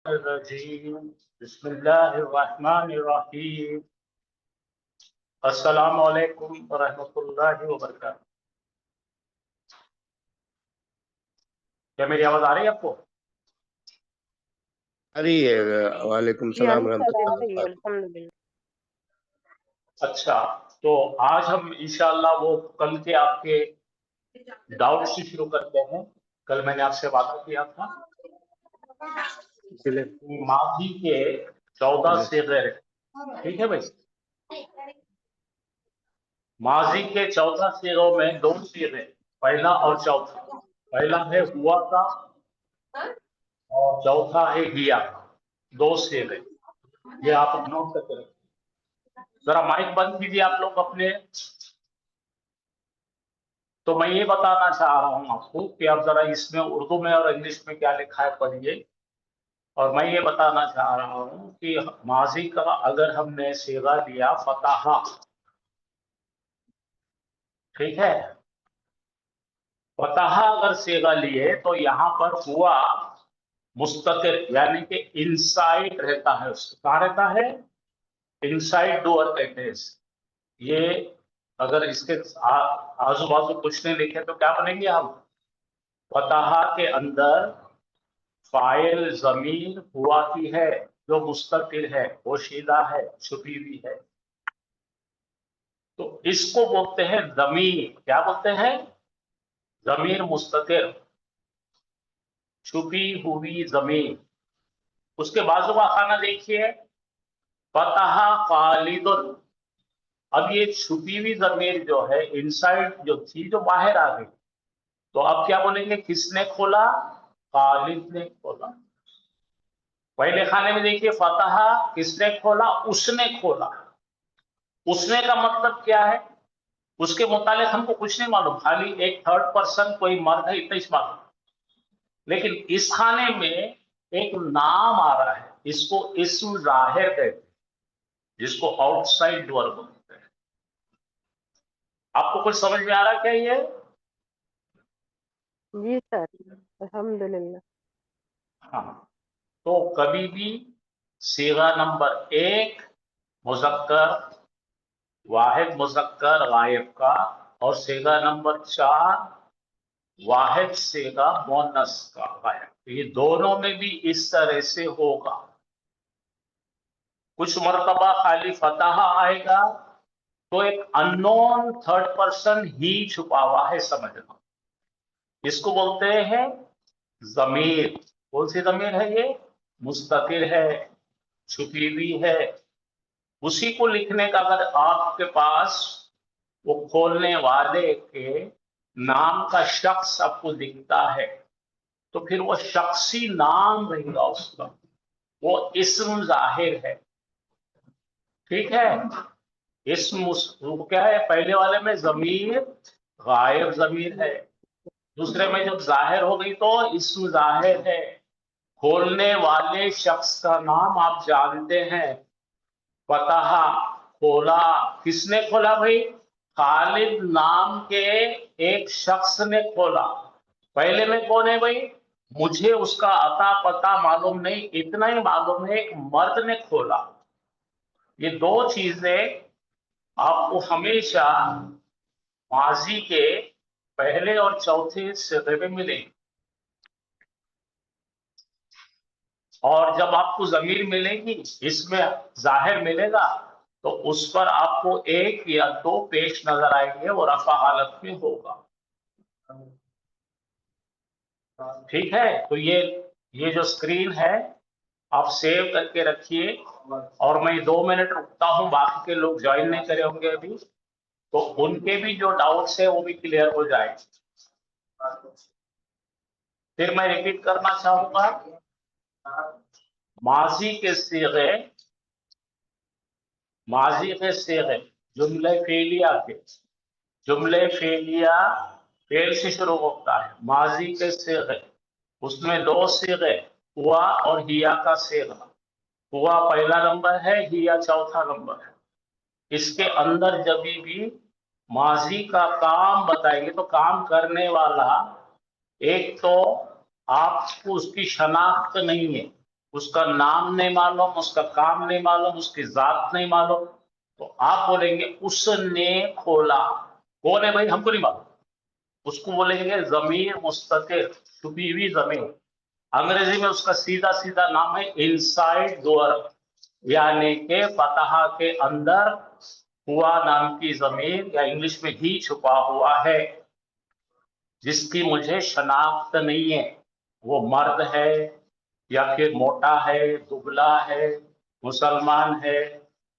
الرجیم بسم اللہ الرحمن الرحیم السلام علیکم ورحمۃ اللہ وبرکاتہ۔ کیا میری آواز آ رہی ہے آپ کو؟ ارے وعلیکم السلام ورحمۃ اللہ وبرکاتہ۔ الحمدللہ۔ اچھا، تو آج ہم انشاءاللہ وہ کل کے آپ کے ڈاؤٹ سے شروع کرتے ہیں۔ کل میں نے آپ سے وعدہ کیا تھا ماضی کے 14 صیغے، ٹھیک ہے بھائی؟ ماضی کے 14 صیغوں میں 2 صیغے، پہلا اور چوتھا۔ پہلا ہے ہوا کا اور چوتھا ہے ہیا کا، 2 صیغے۔ یہ آپ نوٹ کر کے رکھیں۔ ذرا مائک بند کیجیے آپ لوگ اپنے۔ تو میں یہ بتانا چاہ رہا ہوں آپ کو کہ آپ ذرا اس میں اردو میں اور انگلش میں کیا لکھا ہے پڑھیے۔ اور میں یہ بتانا چاہ رہا ہوں کہ ماضی کا اگر ہم نے صیغہ لیا فتح، ٹھیک ہے، فتح اگر صیغہ لیے تو یہاں پر ہوا مستتر، یعنی کہ انسائڈ رہتا ہے، اس کا کہاں رہتا ہے؟ انسائڈ ڈور کہتے ہیں۔ یہ اگر اس کے آزو بازو کچھ نہیں لکھے تو کیا بنیں گے ہم؟ فتح کے اندر فاعل ضمیر ہوا کی ہے جو مستتر ہے، پوشیدہ ہے، چھپی ہوئی ہے، تو اس کو بولتے ہیں ضمیر۔ کیا بولتے ہیں؟ ضمیر مستتر، چھپی ہوئی ضمیر۔ اس کے بازو کا خانہ دیکھیے، فتح خالد۔ اب یہ چھپی ہوئی ضمیر جو ہے انسائڈ جو تھی، جو باہر آ گئی، تو اب کیا بولیں گے؟ کس نے کھولا؟ خالد نے کھولا۔ پہلے خانے میں دیکھیے، فتح کس نے کھولا؟ اس نے کھولا۔ اس نے کا مطلب کیا ہے؟ اس کے متعلق ہم کو کچھ نہیں معلوم، خالی ایک تھرڈ پرسن کوئی مرد ہے اتنا ہی معلوم۔ لیکن اس خانے میں ایک نام آ رہا ہے، اس کو اسم ظاہر کہتے ہیں، جس کو آؤٹ سائڈ ڈور بولتے ہیں۔ آپ کو کچھ سمجھ میں آ رہا کیا یہ؟ جی سر، الحمدللہ۔ ہاں، تو کبھی بھی صیغہ نمبر 1 مذکر، واحد مذکر غائب کا، اور صیغہ نمبر 4 واحد صیغہ مؤنث کا غائب، یہ دونوں میں بھی اس طرح سے ہوگا۔ کچھ مرتبہ خالی فتح آئے گا تو ایک اننون تھرڈ پرسن ہی چھپا ہوا ہے، سمجھنا۔ اس کو بولتے ہیں ضمیر۔ کون سی ضمیر ہے یہ؟ مستتر ہے، چھپی ہوئی ہے۔ اسی کو لکھنے کا اگر آپ کے پاس وہ کھولنے والے کے نام کا شخص آپ کو دکھتا ہے تو پھر وہ شخصی نام رہے گا اس کا، وہ اسم ظاہر ہے، ٹھیک ہے؟ اسم وہ کیا ہے؟ پہلے والے میں ضمیر غائب ضمیر ہے، دوسرے میں جب ظاہر ہو گئی تو اسم ظاہر ہے۔ کھولنے والے شخص کا نام آپ جانتے ہیں، فتح کھولا۔ کس نے کھولا بھائی؟ خالد نام کے ایک شخص نے کھولا۔ پہلے میں کون ہے بھائی؟ مجھے اس کا عطا پتہ معلوم نہیں، اتنا ہی معلوم ہے ایک مرد نے کھولا۔ یہ 2 چیزیں آپ کو ہمیشہ ماضی کے پہلے اور چوتھے صیغے میں ملیں گے، اور جب آپ کو ضمیر ملے گی، اس میں ظاہر ملے گا، تو اس پر آپ کو 1 یا 2 پیش نظر آئیں گے اور رفع حالت میں ہوگا، ٹھیک ہے؟ تو یہ جو اسکرین ہے آپ سیو کر کے رکھیے، اور میں 2 منٹ رکتا ہوں، باقی کے لوگ جوائن نہیں کرے ہوں گے ابھی، تو ان کے بھی جو ڈاؤٹس ہیں وہ بھی کلیئر ہو جائے۔ پھر میں ریپیٹ کرنا چاہوں گا، ماضی کے صیغے جملہ فعلیہ کے، جملہ فعلیہ فعل سے شروع ہوتا ہے، ماضی کے صیغے، اس میں 2 صیغے، ہوا اور ہیا کا صیغہ۔ ہوا پہلا نمبر ہے، ہیا چوتھا نمبر ہے۔ اس کے اندر جب بھی ماضی کا کام بتائیں گے تو کام کرنے والا ایک تو آپ کو اس کی شناخت نہیں ہے، उसका नाम नहीं मालूम, उसका काम नहीं मालूम, उसकी जात नहीं मालूम, तो आप बोलेंगे उसने खोला। कौन है भाई, हमको नहीं मालूम, उसको बोलेंगे ज़मीर मुस्ततिर, छुपी हुई ज़मीर। अंग्रेजी में उसका सीधा सीधा नाम है इनसाइड डोर, यानी के फतहा के अंदर हुआ नाम की ज़मीर, या इंग्लिश में ही छुपा हुआ है, जिसकी मुझे शनाख्त नहीं है। वो मर्द है या फिर मोटा है, दुबला है, मुसलमान है,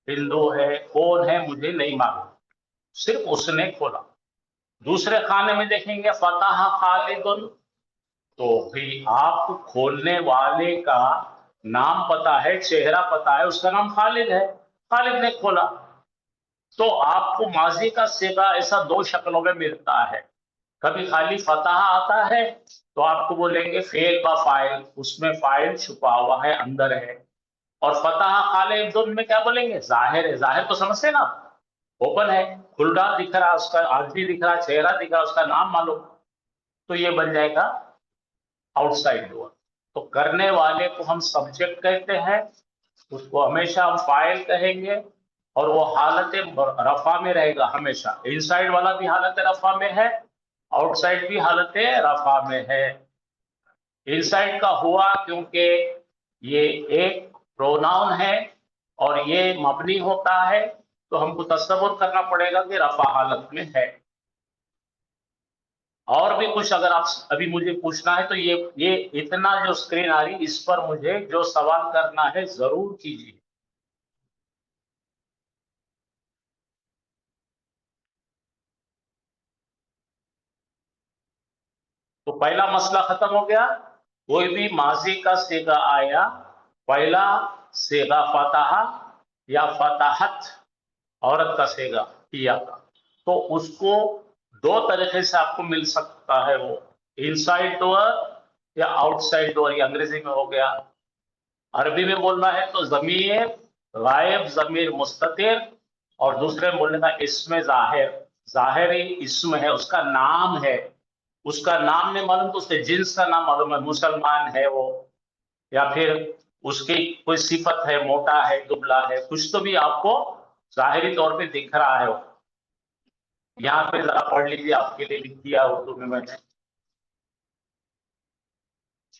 हिंदू है, कौन है मुझे नहीं मालूम, सिर्फ उसने खोला। दूसरे खाने में देखेंगे फतह खालिदुन, तो भी आपको खोलने वाले का नाम पता है, चेहरा पता है, उसका नाम खालिद है, खालिद ने खोला। तो आपको माजी का सीगा ऐसा दो शक्लों में मिलता है। कभी खाली फतह आता है तो आपको बोलेंगे फेल बा फाइल, उसमें फाइल छुपा हुआ है, अंदर है। और फतह खालिदुन में क्या बोलेंगे, जाहिर है, जाहिर तो समझते ना, ओपन है, खुला दिख रहा, उसका आदमी दिख रहा, चेहरा दिख रहा, उसका नाम मालूम, तो ये बन जाएगा आउटसाइड डोर। तो करने वाले को हम सब्जेक्ट कहते हैं, उसको हमेशा हम फाइल कहेंगे, और वो हालत रफा में रहेगा हमेशा। इनसाइड वाला भी हालत रफा में है, आउटसाइड भी हालत रफा में है। इनसाइड का हुआ क्योंकि ये एक प्रोनाउन है और ये मबनी होता है, तो हमको तस्वुर करना पड़ेगा कि रफा हालत में है। और भी कुछ अगर आप अभी मुझे पूछना है तो ये इतना जो स्क्रीन आ रही, इस पर मुझे जो सवाल करना है जरूर कीजिए। तो पहला मसला खत्म हो गया। कोई भी माजी का सीगा आया, पहला सीगा फतहा या फताहत, औरत का सीगा किया था, तो उसको दो तरीके से आपको मिल सकता है, वो इनसाइड डोर या आउटसाइड डोर, ये अंग्रेजी में हो गया। अरबी में बोलना है तो जमीर गायब, जमीर मुस्ततिर, और दूसरे में बोलने का इसमें जाहिर, जाहिरी इसम है, उसका नाम है, उसका नाम नहीं मालूम तो उसके जिन्स का नाम मालूम है, मुसलमान है वो, या फिर उसकी कोई सिफत है, मोटा है, दुबला है, कुछ तो भी आपको जाहिरी तौर पे दिख रहा है वो। यहाँ पे जरा पढ़ लीजिए, आपके लिए लिख दिया उर्दू में मैंने।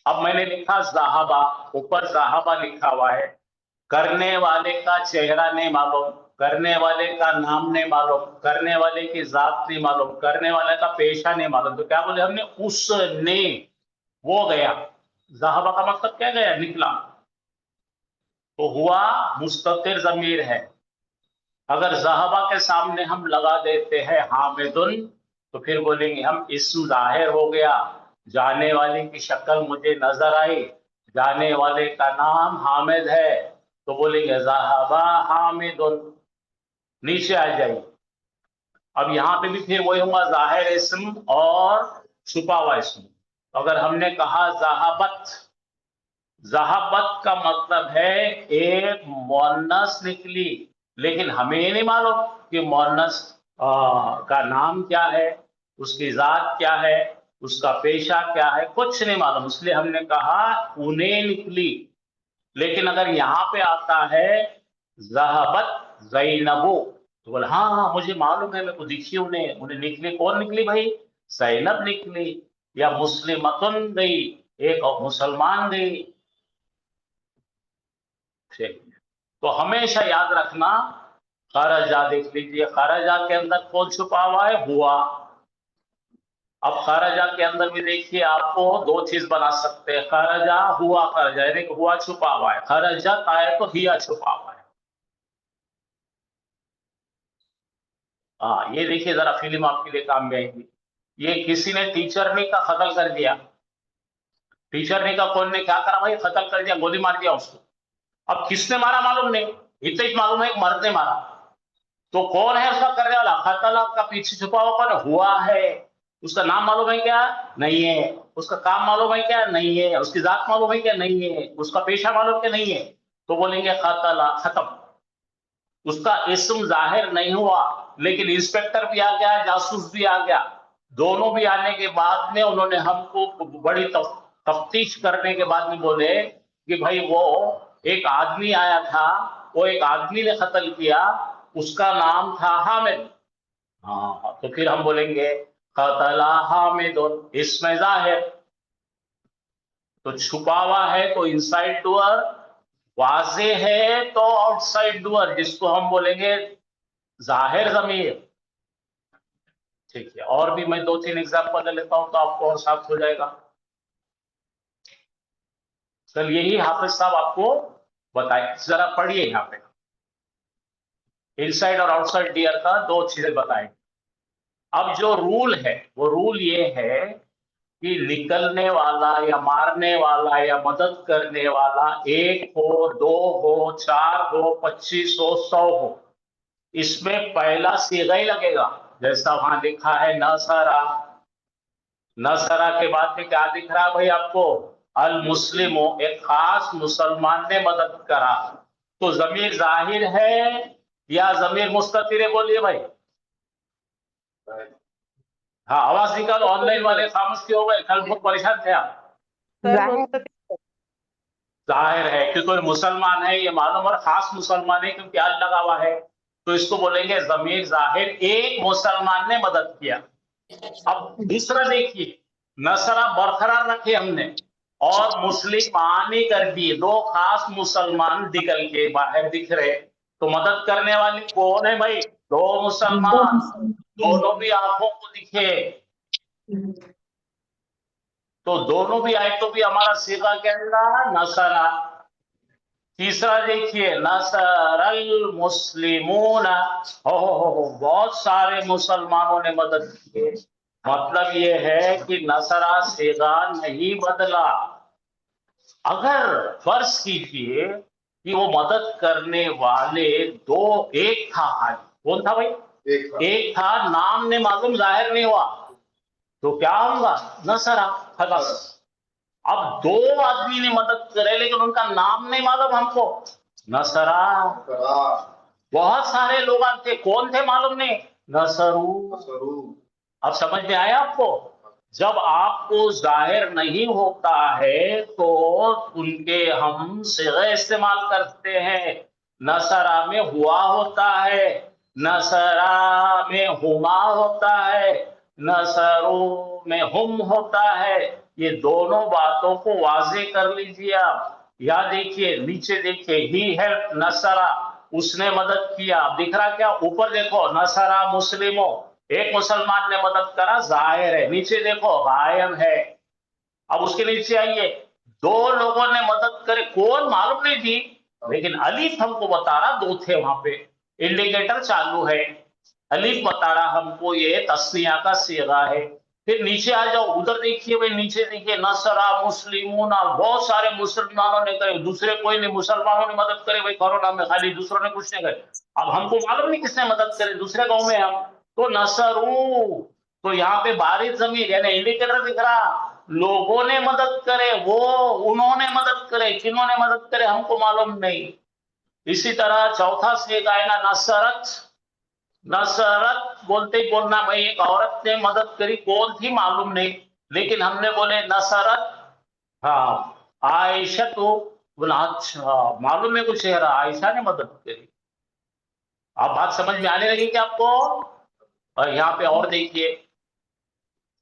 अब मैंने लिखा ज़हाबा, ऊपर ज़हाबा लिखा हुआ है, करने वाले का चेहरा नहीं मालूम, करने वाले का नाम नहीं मालूम, करने वाले की जात नहीं मालूम, करने वाले का पेशा नहीं मालूम, तो क्या बोले हमने, उसने, वो गया। ज़हाबा का मतलब क्या, गया, निकला, तो हुआ मुस्ततिर जमीर है। अगर ज़हाबा के सामने हम लगा देते हैं हामिदुन, तो फिर बोलेंगे हम इस्म जाहिर हो गया, जाने वाले की शक्ल मुझे नजर आई, जाने वाले का नाम हामिद है, तो बोलेंगे ज़हाबा हामिदुन, नीचे आ जाइए। अब यहाँ पे भी फिर वही होगा, जाहिर इस्म और छुपा हुआ इस्म। अगर हमने कहा ज़हाबत, ज़हाबत का मतलब है एक मुअन्नस निकली, लेकिन हमें ये नहीं मालूम कि मुअन्नस का नाम क्या है, उसकी जात क्या है, उसका पेशा क्या है, कुछ नहीं मालूम, इसलिए हमने कहा उन्हें निकली। लेकिन अगर यहाँ पे आता है ज़हाबत ज़ैनबु, तो बोले हाँ हाँ मुझे मालूम है, मेरे को दिखी उन्हें, उन्हें निकली, कौन निकली भाई, ज़ैनब निकली, या मुस्लिमतुन गई, एक और मुसलमान गई। ठीक, तो हमेशा याद रखना, खरजा देख लीजिए, खरजा के अंदर कौन छुपा हुआ है, हुआ। अब खरजा के अंदर भी देखिए, आपको दो चीज बना सकते हैं, खरजा हुआ, खरजा यानी कि हुआ छुपा हुआ है, खरजा आए तो हिया छुपा हुआ है। हाँ, ये देखिए जरा फिल्म आपके लिए काम में आएगी। ये किसी ने टीचर ने का कत्ल कर दिया, टीचर ने का कौन ने क्या करा भाई, कत्ल कर दिया, गोली मार दिया उसको। अब किसने मारा मालूम नहीं, इतना ही मालूम है एक मर्द ने मारा, तो कौन है उसका करने वाला, खतला का पीछे छुपा हुआ कौन हुआ है, उसका नाम मालूम है क्या, नहीं है, उसका काम मालूम है क्या, नहीं है, उसकी जात मालूम है क्या, नहीं है, उसका पेशा मालूम क्या, नहीं है, तो बोलेंगे खतला, खत्म। उसका इस्म जाहिर नहीं हुआ, लेकिन इंस्पेक्टर भी आ गया, जासूस भी आ गया, दोनों भी आने के बाद में उन्होंने हमको बड़ी तफ्तीश करने के बाद में बोले کہ بھائی وہ ایک آدمی آیا تھا, وہ ایک آدمی نے قتل کیا, اس کا نام تھا حامد. ہاں تو پھر ہم بولیں گے قتل حامد, اس میں ظاہر تو چھپا ہوا ہے تو انسائڈ ڈوئر, واضح ہے تو آؤٹ سائڈ ڈوئر, جس کو ہم بولیں گے ظاہر ضمیر. ٹھیک ہے, اور بھی میں 2-3 ایگزامپل لے لیتا ہوں تو آپ کو اور صاف ہو جائے گا. چل یہی حافظ صاحب آپ کو بتائیں, ذرا پڑھیے یہاں پہ انسائڈ اور آؤٹ سائڈ ڈیئر کا 2 چیزیں بتائیں. اب جو رول ہے وہ رول یہ ہے کہ نکلنے والا یا مارنے والا یا مدد کرنے والا 1 ہو, 2 ہو, 4 ہو, 25 ہو, 100 ہو, اس میں پہلا صیغہ ہی لگے گا. جیسا وہاں لکھا ہے نصرہ, نصرہ کے بعد میں کیا دکھ رہا ہے بھائی آپ کو؟ المسلم, ایک خاص مسلمان نے مدد کرا. تو ضمیر ظاہر ہے یا ضمیر مستتر ہے؟ بولیے بھائی. ہاں آواز نکالو, آن لائن والے خاموش کیوں ہو گئے؟ کل بہت پریشان تھے آپ. ظاہر ہے کہ کوئی مسلمان ہے, یہ معلوم, اور خاص مسلمان ہے کیونکہ ال لگا ہوا ہے, تو اس کو بولیں گے ضمیر ظاہر, ایک مسلمان نے مدد کیا. اب دوسرا دیکھیے, نصرہ برقرار رکھے ہم نے اور مسلمانی کر دیے, 2 خاص مسلمان نکل کے باہر دکھ رہے, تو مدد کرنے والے کون ہے بھائی؟ 2 مسلمان, دونوں بھی آنکھوں کو دکھے, تو دونوں بھی آئے تو بھی ہمارا صیغہ کیا رہا؟ نصرہ. تیسرا دیکھیے نصر المسلمون, بہت سارے مسلمانوں نے مدد کی. مطلب یہ ہے کہ نصرہ صیغہ نہیں بدلا. اگر فرض کیجئے کہ وہ مدد کرنے والے 2, ایک تھا خالی, کون تھا بھائی؟ ایک تھا, نام نے معلوم, ظاہر نہیں ہوا, تو کیا ہوگا؟ نصرہ. خلاص اب 2 آدمی نے مدد کرے لیکن ان کا نام نہیں معلوم ہم کو, نصرہ. بہت سارے لوگ تھے, کون تھے معلوم نہیں, نصرو. اب سمجھ میں آیا آپ کو؟ جب آپ کو ظاہر نہیں ہوتا ہے تو ان کے ہم صیغے استعمال کرتے ہیں. نصرہ میں ہوا ہوتا ہے, نصرہ میں ہما ہوتا ہے, نصرو میں ہم ہوتا ہے. یہ دونوں باتوں کو واضح کر لیجئے آپ. یا دیکھیے نیچے دیکھیے, ہی ہیلپ نصرہ, اس نے مدد کیا. اب دکھ رہا کیا؟ اوپر دیکھو نصرہ مسلموں, ایک مسلمان نے مدد کرا, ظاہر ہے. نیچے دیکھو غائب ہے. اب اس کے نیچے آئیے, 2 لوگوں نے مدد کرے, کون معلوم نہیں تھی, لیکن الف ہم کو بتا رہا 2 تھے وہاں پہ, انڈیکیٹر چالو ہے, الف بتا رہا ہم کو یہ تسنیہ کا صیغہ ہے. پھر نیچے آ جاؤ, ادھر دیکھیے بھائی, نیچے دیکھیے نصرہ مسلمون, بہت سارے مسلمانوں نے کرے, دوسرے کوئی نہیں, مسلمانوں نے مدد کرے بھائی کورونا میں, خالی دوسروں نے کچھ نہیں کرے. اب ہم کو معلوم نہیں کس نے مدد کرے, دوسرے گاؤں میں ہم, تو نصرو. تو یہاں پہ بارز ضمیر یعنی انڈیکیٹر دکھ رہا, لوگوں نے مدد کرے, وہ انہوں نے مدد کرے, کنہوں نے مدد کرے ہم کو معلوم نہیں. اسی طرح چوتھا صیغہ ہے نا نصرت, نصرت بولتے ہی بولنا بھائی ایک عورت نے مدد کری, کون تھی معلوم نہیں, لیکن ہم نے بولے نصرت, ہاں عائشہ, تو بولا اچھا معلوم ہے کچھ چہرہ, عائشہ نے مدد کری. اب بات سمجھ میں آنے لگی کہ آپ کو؟ اور یہاں پہ اور دیکھیے,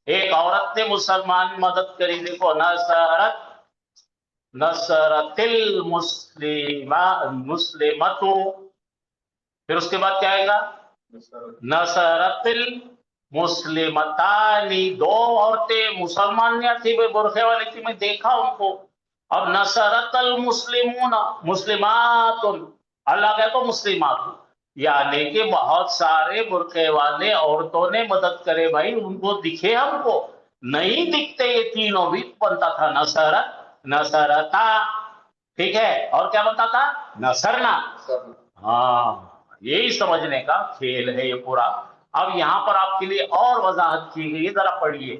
ایک عورت نے مسلمان مدد کری, دیکھو نصرت, نصرت المسلمت. پھر اس کے بعد کیا آئے گا؟ نصرت المسلمتانی, 2 عورتیں مسلمان نہیں تھی بھائی, برقعے والی تھی, میں دیکھا ان کو. اب نصرت المسلمون, مسلمات, اللہ کہتا تو مسلمات, یعنی کہ بہت سارے برقعے والے عورتوں نے مدد کرے بھائی, ان کو دکھے, ہم کو نہیں دکھتے یہ تینوں بھی, بنتا تھا نصرت, نصرتا. ٹھیک ہے, اور کیا بنتا تھا؟ نصرنا. ہاں یہی سمجھنے کا کھیل ہے یہ پورا. اب یہاں پر آپ کے لیے اور وضاحت کی گئی, ذرا پڑھیے.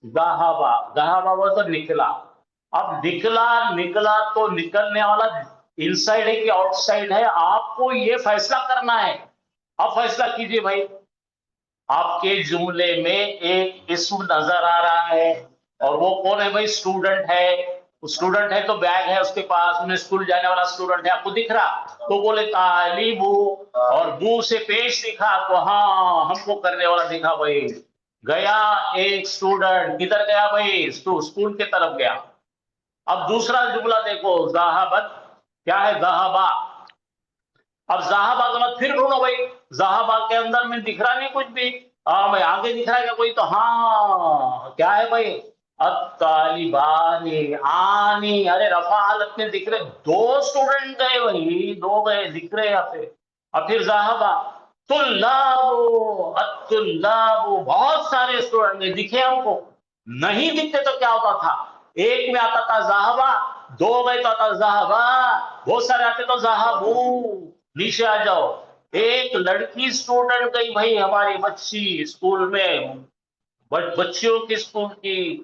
ذہبا, ذہبا وہ تو نکلا. اب نکلا تو نکلنے والا انسائیڈ ہے کہ آؤٹ سائڈ ہے, آپ کو یہ فیصلہ کرنا ہے. اب فیصلہ کیجئے بھائی. آپ کے جملے میں ایک اسم نظر آ رہا ہے, اور وہ کون ہے بھائی؟ اسٹوڈنٹ ہے. स्टूडेंट है तो बैग है उसके पास, उन्हें स्कूल जाने वाला स्टूडेंट है, आपको दिख रहा, तो बोले तालिबू, और बू से पेश दिखा तो हाँ हमको करने वाला दिखा भाई। गया एक स्टूडेंट, किधर गया भाई? स्कूल के तरफ गया। अब दूसरा जुमला देखो, ज़हाबत, क्या है? ज़हाबा। अब ज़हाबा का मतलब फिर ढूंढो भाई, ज़हाबा के अंदर में दिख रहा नहीं कुछ भी। हाँ भाई, आगे दिख रहा है क्या कोई? तो हाँ, क्या है भाई? तालिबानी आनी, अरे रफा हालत में दिख रहे, दो स्टूडेंट गए भाई, दो गए दिख रहे यहाँ पे। अब फिर ज़हाबा, तुल्लाबो, अत्तुल्लाबो, बहुत सारे स्टूडेंट गए, दिखे हमको। नहीं दिखते तो क्या होता था? एक में आता था ज़हाबा, दो गए तो आता ज़हाबा, बहुत सारे आते तो ज़हाबू। नीचे आ जाओ, एक लड़की स्टूडेंट गई भाई, हमारी बच्ची स्कूल में, बच्चियों की स्कूल की,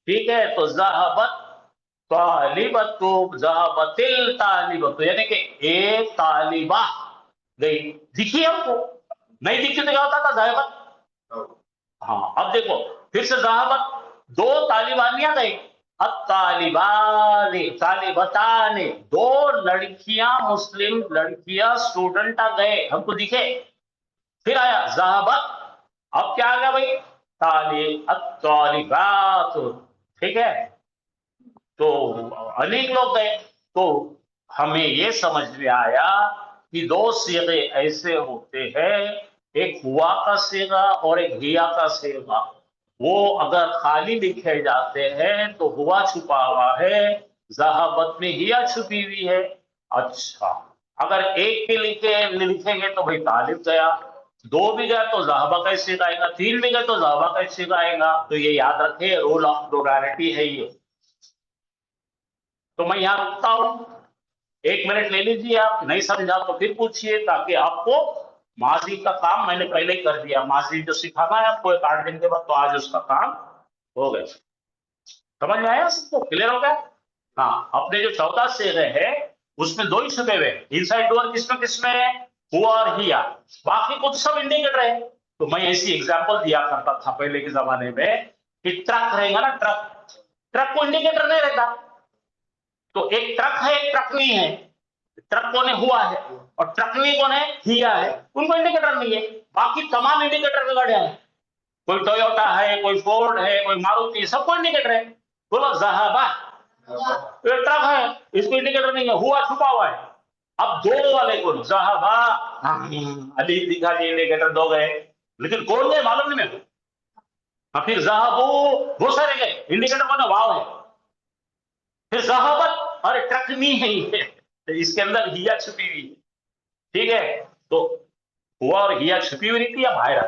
ठीक है, तो ज़हाबत तालिबतु, ज़हाबतिल तालिबतु, यानी कि एक तालिबा गई, दिखी हमको। नहीं दिखी तो क्या होता था? ज़हाबत। हाँ, अब देखो फिर से ज़हाबत, दो तालिबानियां गई, अब तालिबानी तालिबताने, दो लड़कियां, मुस्लिम लड़कियां स्टूडेंट आ गए, हमको दिखे। फिर आया ज़हाबत, अब क्या आ गया भाई? तालिबात, ठीक है, तो अनेक लोग गए। तो हमें ये समझ में आया कि दो सीगे ऐसे होते हैं, एक हुआ का सीगा और एक हिया का सीगा। वो अगर खाली लिखे जाते हैं तो हुआ छुपा हुआ है, ज़हाबत में हिया छुपी हुई है। अच्छा, अगर एक के लिखेंगे तो भाई तालिब गया, दो भी गया तो ज़हाबा का सीगा आएगा, तीन भी गए तो ज़हाबा का सीगा आएगा। तो ये याद रखे, रूल ऑफ प्लुरैलिटी है ये। तो मैं यहां रुकता हूं, 1 मिनट ले लीजिए, आप नहीं समझा तो फिर पूछिए, ताकि आपको माजी का काम मैंने पहले ही कर दिया, माजी जो सिखाना है आपको 8 दिन के बाद, तो आज उसका काम हो गया। समझ में आया सबको? क्लियर हो गया? हाँ, अपने जो 14 शेरे है उसमें दो ही छुपे हुए, इनसाइड डोर किसमें किसमें है? हुआ और हिया, बाकी कुछ सब इंडिकेटर है। तो मैं ऐसी एग्जांपल दिया करता था पहले के जमाने में कि ट्रक रहेगा ना, ट्रक, ट्रक को इंडिकेटर नहीं रहता, तो एक ट्रक है एक ट्रक नहीं है, ट्रक कौन है? हुआ है, और ट्रकनी कौन है? हिया है, उनको इंडिकेटर नहीं है। बाकी तमाम इंडिकेटर के गाड़ियां हैं, कोई टोयोटा है, कोई फोर्ड है, कोई मारुति, सबको इंडिकेटर है। बोलो ज़हाबा, ये ट्रक है, इसको इंडिकेटर नहीं है, हुआ छुपा हुआ है। अब दो वाले को ज़हाबा, अली दिखा जी इंडिकेटर, दो गए, लेकिन कौन गए मालूम नहीं मेरे को। हाँ, फिर ज़हाबू, बहुत सारे गए, इंडिकेटर कौन है? वाव है। फिर ज़हाबत, अरे ट्रक नहीं है ये, तो इसके अंदर हिया छुपी हुई है, ठीक है। तो हुआ और हिया छुपी हुई रहती है बाहर,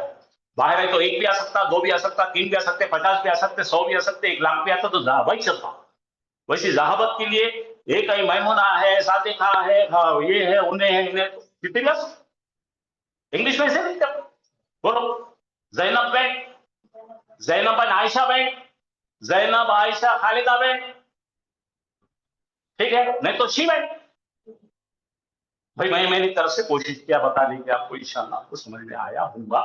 बाहर है तो एक भी आ सकता, दो भी आ सकता, तीन भी आ सकते, 50 भी आ सकते, 100 भी आ सकते, 1 लाख भी आता, तो ज़हाबा ही चलता। वैसे ज़हाबत के लिए एक ही मैमुना है, सादिका है, हाँ, ये है, उन्हें है, इन्हें, कितने भी इंग्लिश में से लिखते हो। बोलो, जैनब बेन, जैनब बेन आयशा बेन, जैनब आयशा खालिदा बेन, ठीक है, नहीं तो शी बेन। भाई मैं मेरी तरफ से कोशिश किया बताने की, आपको इंशाल्लाह आपको समझ में आया होगा।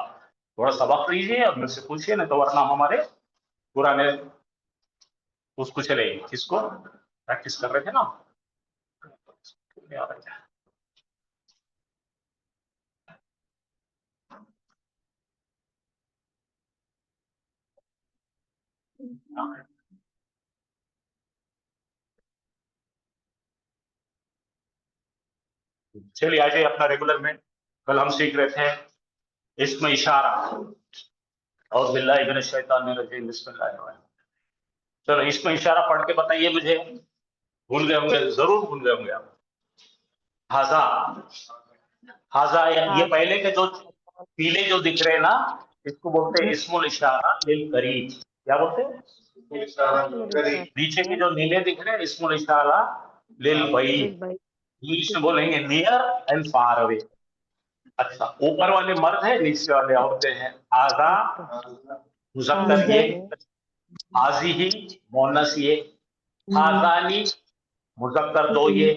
थोड़ा सबक लीजिए और मुझसे पूछिए, नहीं तो वरना हमारे पुराने उसको चलेगी, किसको प्रैक्टिस कर रहे थे ना। चलिए आ जाइए अपना रेगुलर में। कल हम सीख रहे थे इस्म इशारा, और बिल्लाहि मिनश शैतानिर रजीम, बिस्मिल्लाहिर रहमानिर रहीम। चलो इस्म इशारा पढ़ के बताइए मुझे, भूल गए होंगे, जरूर भूल गए होंगे आप। हाजा, हाजा, ये पहले के जो पीले जो दिख रहे हैं ना, इसको बोलते हैं इस्मुल इशारा लिल करीब। क्या बोलते हैं? नीचे के जो नीले दिख रहे हैं, इस्मुल इशारा लिल बईद, इंग्लिश में बोलेंगे नियर एंड फार अवे। अच्छा, ऊपर वाले मर्द है, नीचे वाले औरतें हैं। आजा मुज़क्कर ये, आजी ही मोनस ये, आजानी मुज़क्कर दो ये,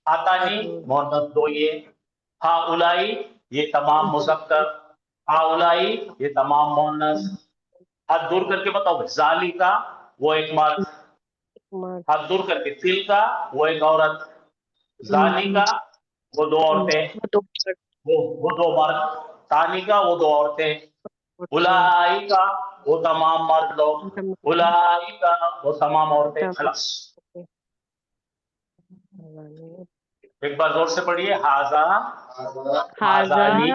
आतानी मोनस दो ये, हाउलाई ये तमाम मुज़क्कर, हाउलाई ये तमाम मोनस। हाथ दूर करके बताओ, जालिका वो एक मर्द, हाथ दूर करके, तिल का वो एक औरत, जानी का वो दो औरतें, वो दो मर्द, तानी का वो दो औरतें, उलाई का वो तमाम मर्द लोग, उलाई का वो तमाम औरतें, खलास। एक बार जोर से पढ़िए, हाजा, हाजानी,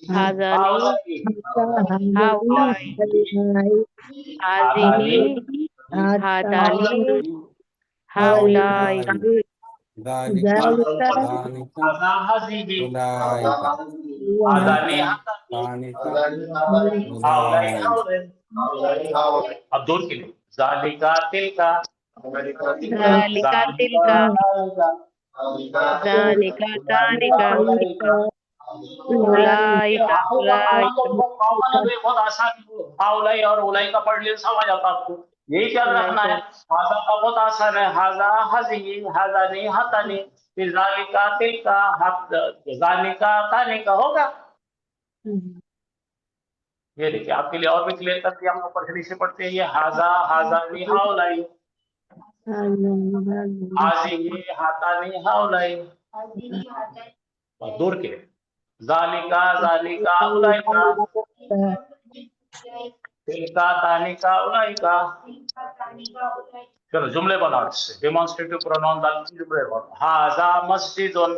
हाउलाई, हाउलाई, हादानी, हादानी, हाउलाई, हाजा हाजीही, हादानी हादानी, हाउलाई हाउलाई। अब दूर के लिए, जालिका तिलका, जालिका तिलका, जालिका तालिका, उलाइका उलाइका। बहुत आसान, हाउलाई और उलाई का पढ़ लिए समझ आता आपको, यही याद रखना है। हाजा का बहुत आसान है, हाजा हाजी, हाजानी हातानी, फिर जालिका तिलका, जालिका तालिका, होगा। ये देखिए आपके लिए और भी क्लियर कर दिया हम ऊपर से पढ़ते हैं, ये हाजा हाजानी हाउलाई, हाजी हातानी हाउलाई। और दूर के, जालिका जालिका उलाइका, तिलका तानिका उलाइका। चलो जुमले बनाओ, इससे डेमोन्स्ट्रेटिव प्रोनाउन डाल के जुमले बनाओ। हाजा मस्जिदुन,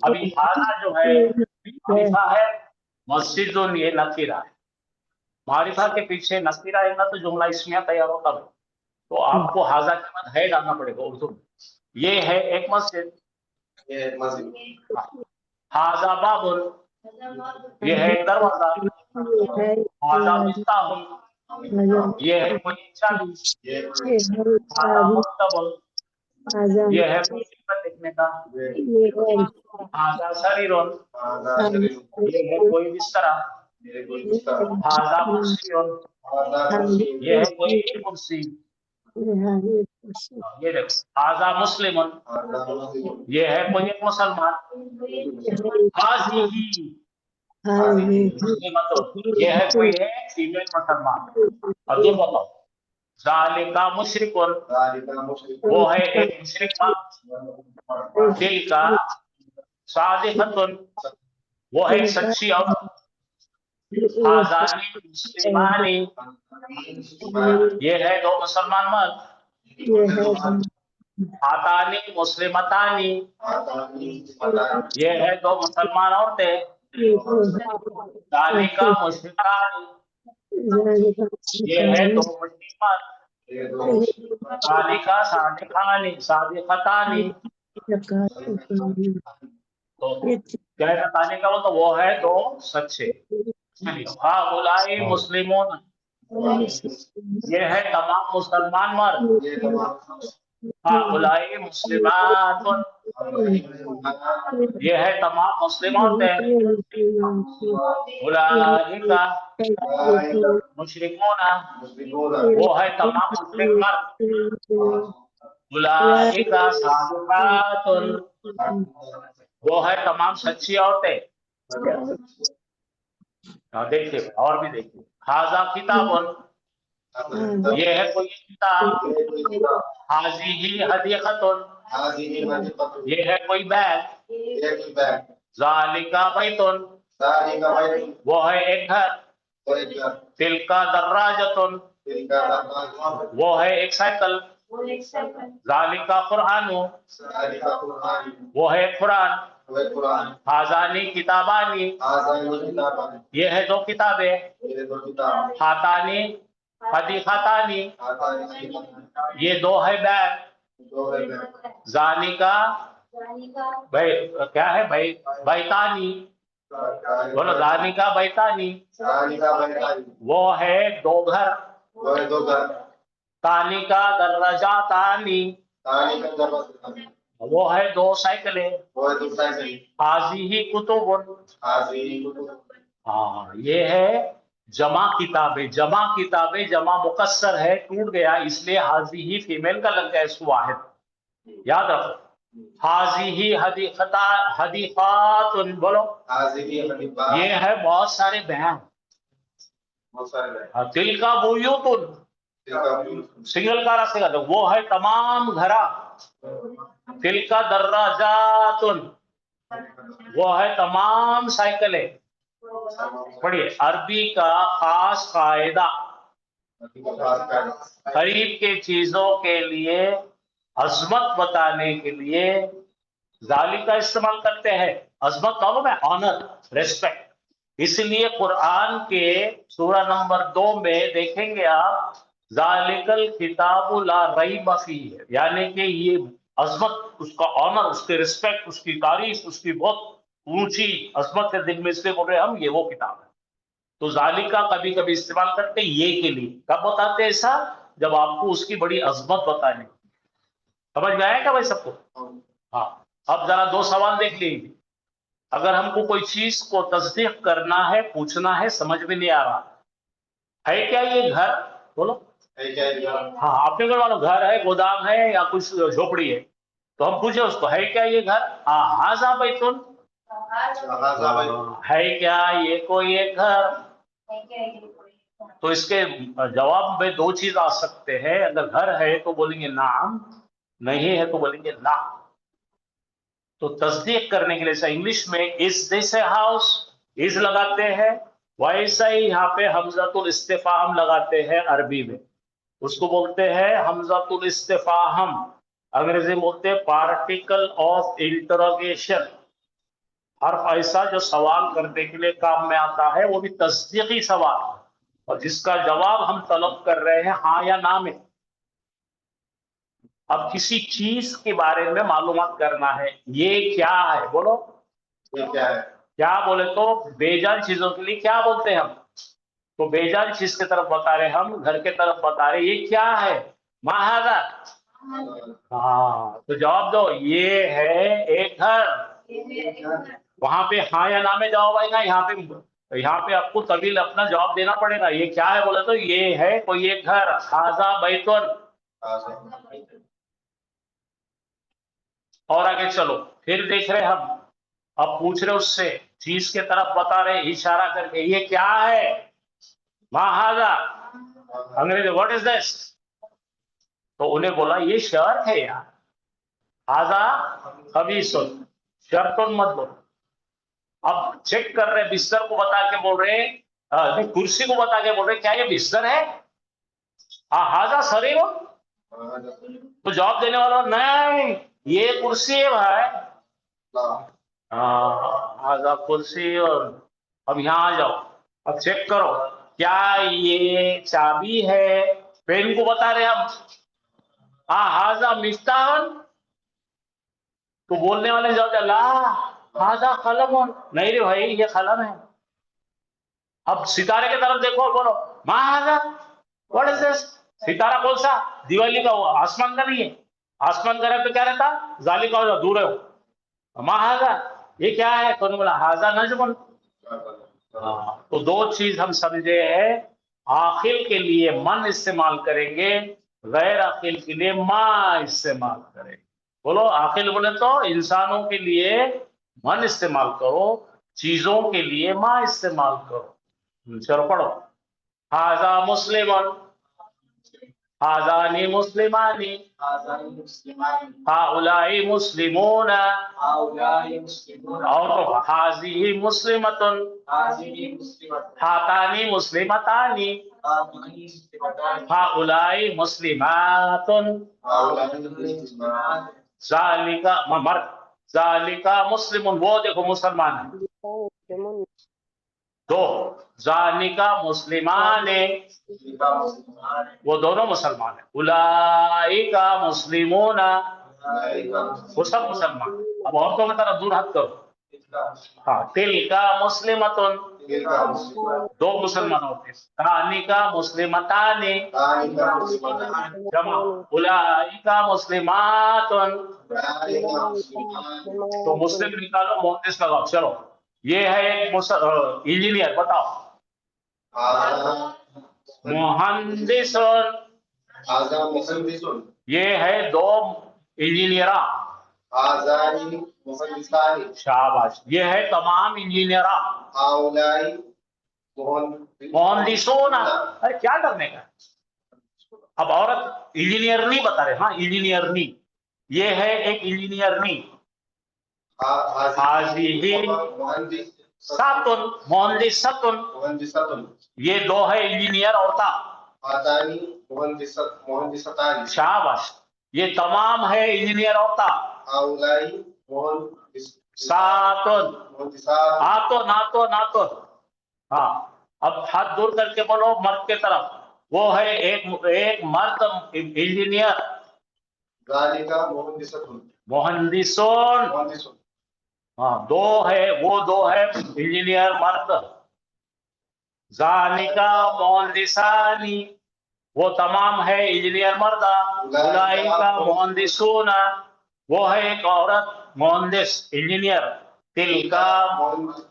अभी हाजा जो है मारिफा है, मस्जिदुन ये नकीरा है। मारिफा के पीछे नकीरा है ना, तो जुमला इसमें तैयार होता है। तो आपको हाजा के बाद है डालना पड़ेगा उर्दू में। ये है एक मस्जिद, हाजा बाबुल, ये है एक दरवाजा, हाजा मिफ्ताहुल, ये है कोई चाबी, हाजा मक्तबुल, ये है कोई पेपर लिखने का, हाजा सरीरुन, ये है कोई बिस्तरा, हाजा कुर्सियुन, ये है कोई कुर्सी, ये देखो हाजा मुस्लिमुन, ये है कोई एक मुसलमान, हाज़िही मुस्लिमतुन, ये है कोई है फीमेल मुसलमान। अब दूर बताओ, ज़ालिका मुशरिकुन, वो है एक मुशरिक मर्द, तिलका सादिक़तुन, वो है एक सच्ची औरत, हाज़ानी मुस्लिमानी, ये है दो मुसलमान मर्द, हातानी मुस्लिमतानी, ये है दो मुसलमान औरतें, ज़ालिका मुशरिकानी, ये है दो मुस्लिम मर्द, ज़ालिका सादिक़ानी सादिक़तानी। तो क्या है बताने का, तो वो है दो सच्चे। हाउलाई मुस्लिमून, ये है तमाम मुसलमान मर्द, हाउलाई मुस्लिमातुन, ये है तमाम मुस्लिम औरतें, उलाइका मुशरिकूना, वो है तमाम मुशरिक मर्द, उलाइका सादिक़ातुन, वो है तमाम सच्ची औरतें। देखिए और भी देखिए, हाजा किताबुन, ये है कोई किताब, हाज़िही हदीक़तुन, ये है कोई बैग, ज़ालिका बैतुन, वो है एक घर, तिलका दर्राजतुन, वो है एक साइकिल, ज़ालिका कुरआनु, वो है कुरान, हाज़ानी किताबानी, ये है दो किताबें, हातानी हदीक़तानी, ये दो है बैग, ज़ालिका क्या है बैतानी, बोलो ज़ालिका बैतानी, वो है दो घर, तालिका दर्राजातानी, वो है दो साइकिलें, हाज़िही कुतुबुन, हाँ ये है जमा किताबें, जमा मुकस्सर है, टूट गया इसलिए हाज़िही फीमेल का लग गया इसको वाहिद, याद रखो। हाज़िही हदीक़ातुन, बोलो ये है बहुत सारे बयान, तिलका बुयूतुन, सिंगल कार से कहते वो है तमाम घरा, तिलका दर्राजातुन वो है तमाम साइकिलें। पढ़िए, अरबी का खास कायदा, करीब के चीजों के लिए अजमत बताने के लिए जाली का इस्तेमाल करते हैं। अजमत मालूम है, ऑनर, रेस्पेक्ट। इसलिए कुरान के सूरा नंबर 2 में देखेंगे आप, जालिकल किताबु ला रैब फीह, यानी कि ये अजमत, उसका ऑनर, उसके रिस्पेक्ट, उसकी तारीफ, उसकी बहुत ऊंची अजमत है, दिन में इसलिए बोल रहे हम ये वो किताब है। तो जालिका कभी कभी इस्तेमाल करते हैं ये के लिए। कब बताते हैं ऐसा? जब आपको उसकी बड़ी अजमत बताने। समझ में आया क्या भाई सबको? हाँ। अब जरा 2 सवाल देख लीजिए। अगर हमको कोई चीज को तस्दीक करना है, पूछना है, समझ में नहीं आ रहा है क्या ये घर, बोलो हाँ, आपने बोला मानो घर है, गोदाम है या कुछ झोपड़ी है, तो हम पूछे उसको है क्या ये घर? हाजा बैतुन, है क्या ये कोई एक घर? तो इसके जवाब में 2 चीज आ सकते हैं। अगर घर है तो बोलेंगे नाम, नहीं है तो बोलेंगे ना। तो तस्दीक करने के लिए इंग्लिश में is this a house, is लगाते हैं, वैसा ही यहाँ पे हमजातुल इस्तिफाहम लगाते हैं अरबी में, उसको बोलते हैं हमजातुल इस्तिफाहम। अंग्रेजी में बोलते हैं पार्टिकल ऑफ इंटरोगेशन। हर्फ ऐसा जो सवाल करने के लिए काम में आता है, वो भी तस्दीकी सवाल, और जिसका जवाब हम तलब कर रहे हैं हाँ या ना में। अब किसी चीज के बारे में मालूमात करना है, ये क्या है, बोलो ये क्या है? क्या बोले तो बेजान चीजों के लिए क्या बोलते हैं हम? तो बेजान चीज की तरफ बता रहे, हम घर के तरफ बता रहे, ये क्या है? महाजा। हाँ, तो जवाब दो, ये है एक घर। वहां पे हाँ या ना में जवाब आएगा, यहाँ पे आपको तभी अपना जवाब देना पड़ेगा। ये क्या है बोले तो ये है कोई एक घर, हाजा बैतुन। और आगे चलो, फिर देख रहे हम, अब पूछ रहे उससे, चीज के तरफ बता रहे इशारा करके, ये क्या है? महाजा। अंग्रेजी व्हाट इज दिस? तो उन्हें बोला ये शर्त है यार, हाजा खबीसुन, शर्तुन मत बोलो। अब चेक कर रहे, बिस्तर को बता के बोल रहे, नहीं कुर्सी को बता के बोल रहे क्या ये बिस्तर है? हाजा सरीर। तो जवाब देने वाला नहीं, ये कुर्सी है भाई। हाजा कुर्सी। और अब यहाँ आ जाओ, अब चेक करो, क्या ये चाबी है? पेन को बता रहे हम, हाजा मिफ्ताहन। तो बोलने वाले जवाब दिया, ला हाजा कलम। नहीं रे भाई, ये कलम है। अब सितारे की तरफ देखो, बोलो महाजा व्हाट इज दिस? सितारा कौन सा? दिवाली का हुआ, आसमान का नहीं है। आसमान का है तो क्या रहता? जाली का हो, दूर है। महाजा ये क्या है? तो बोला हाजा नजमुन। तो 2 चीज हम समझे हैं, आखिल के लिए मन इस्तेमाल करेंगे, गैर आखिल के लिए मां इस्तेमाल करेंगे। बोलो, आखिल बोले तो इंसानों के लिए मन इस्तेमाल करो, चीजों के लिए मां इस्तेमाल करो। चलो पढ़ो, हाजा मुस्लिमन, हाजानी मुस्लिमानी, हाउलाई मुस्लिमून, और तो हाजी मुस्लिमतुन, हातानी मुस्लिमतानी, हाउलाई मुस्लिमातुन, जालिका मर्द, जालिका मुस्लिमुन, वो देखो मुसलमान है। 2 जालिका मुस्लिमाने, वो दोनों मुसलमान है। उलाइका मुस्लिमूना, वो सब मुसलमान। अब औरतों की तरफ दूर हट करो। हाँ, तिलका मुस्लिमतुन, 2 मुसलमान होते हैं। तानिका मुस्लिमतानी, जमा। उलाइका मुस्लिमातुन, तो मुस्लिम निकालो, मोहद्दिस लगाओ। चलो, ये है एक इंजीनियर, बताओ मुहंदिसुन, ये है 2 इंजीनियरा। शाबाश, ये है तमाम इंजीनियरा। मोहंदिसोना, अरे क्या करने का, अब औरत इंजीनियर नहीं बता रहे, हाँ इंजीनियर नहीं, ये है एक इंजीनियर नहीं, हाजिही सातुन मोहंदिसतुन, ये दो है इंजीनियर औरता, शाबाश, ये तमाम है इंजीनियर औरता, सातुन आतुन आतुन आतुन। हाँ, अब हाथ दूर करके बोलो मर्द के तरफ, वो है एक मर्द इंजीनियर, मोहंदिसोन, हाँ दो है, वो दो है इंजीनियर मर्द, जानिका मोहंदिसानी, वो तमाम है इंजीनियर मर्दा, उलाइका मोहंदिसूना, वो है एक औरत मोहंदिस इंजीनियर, तिलका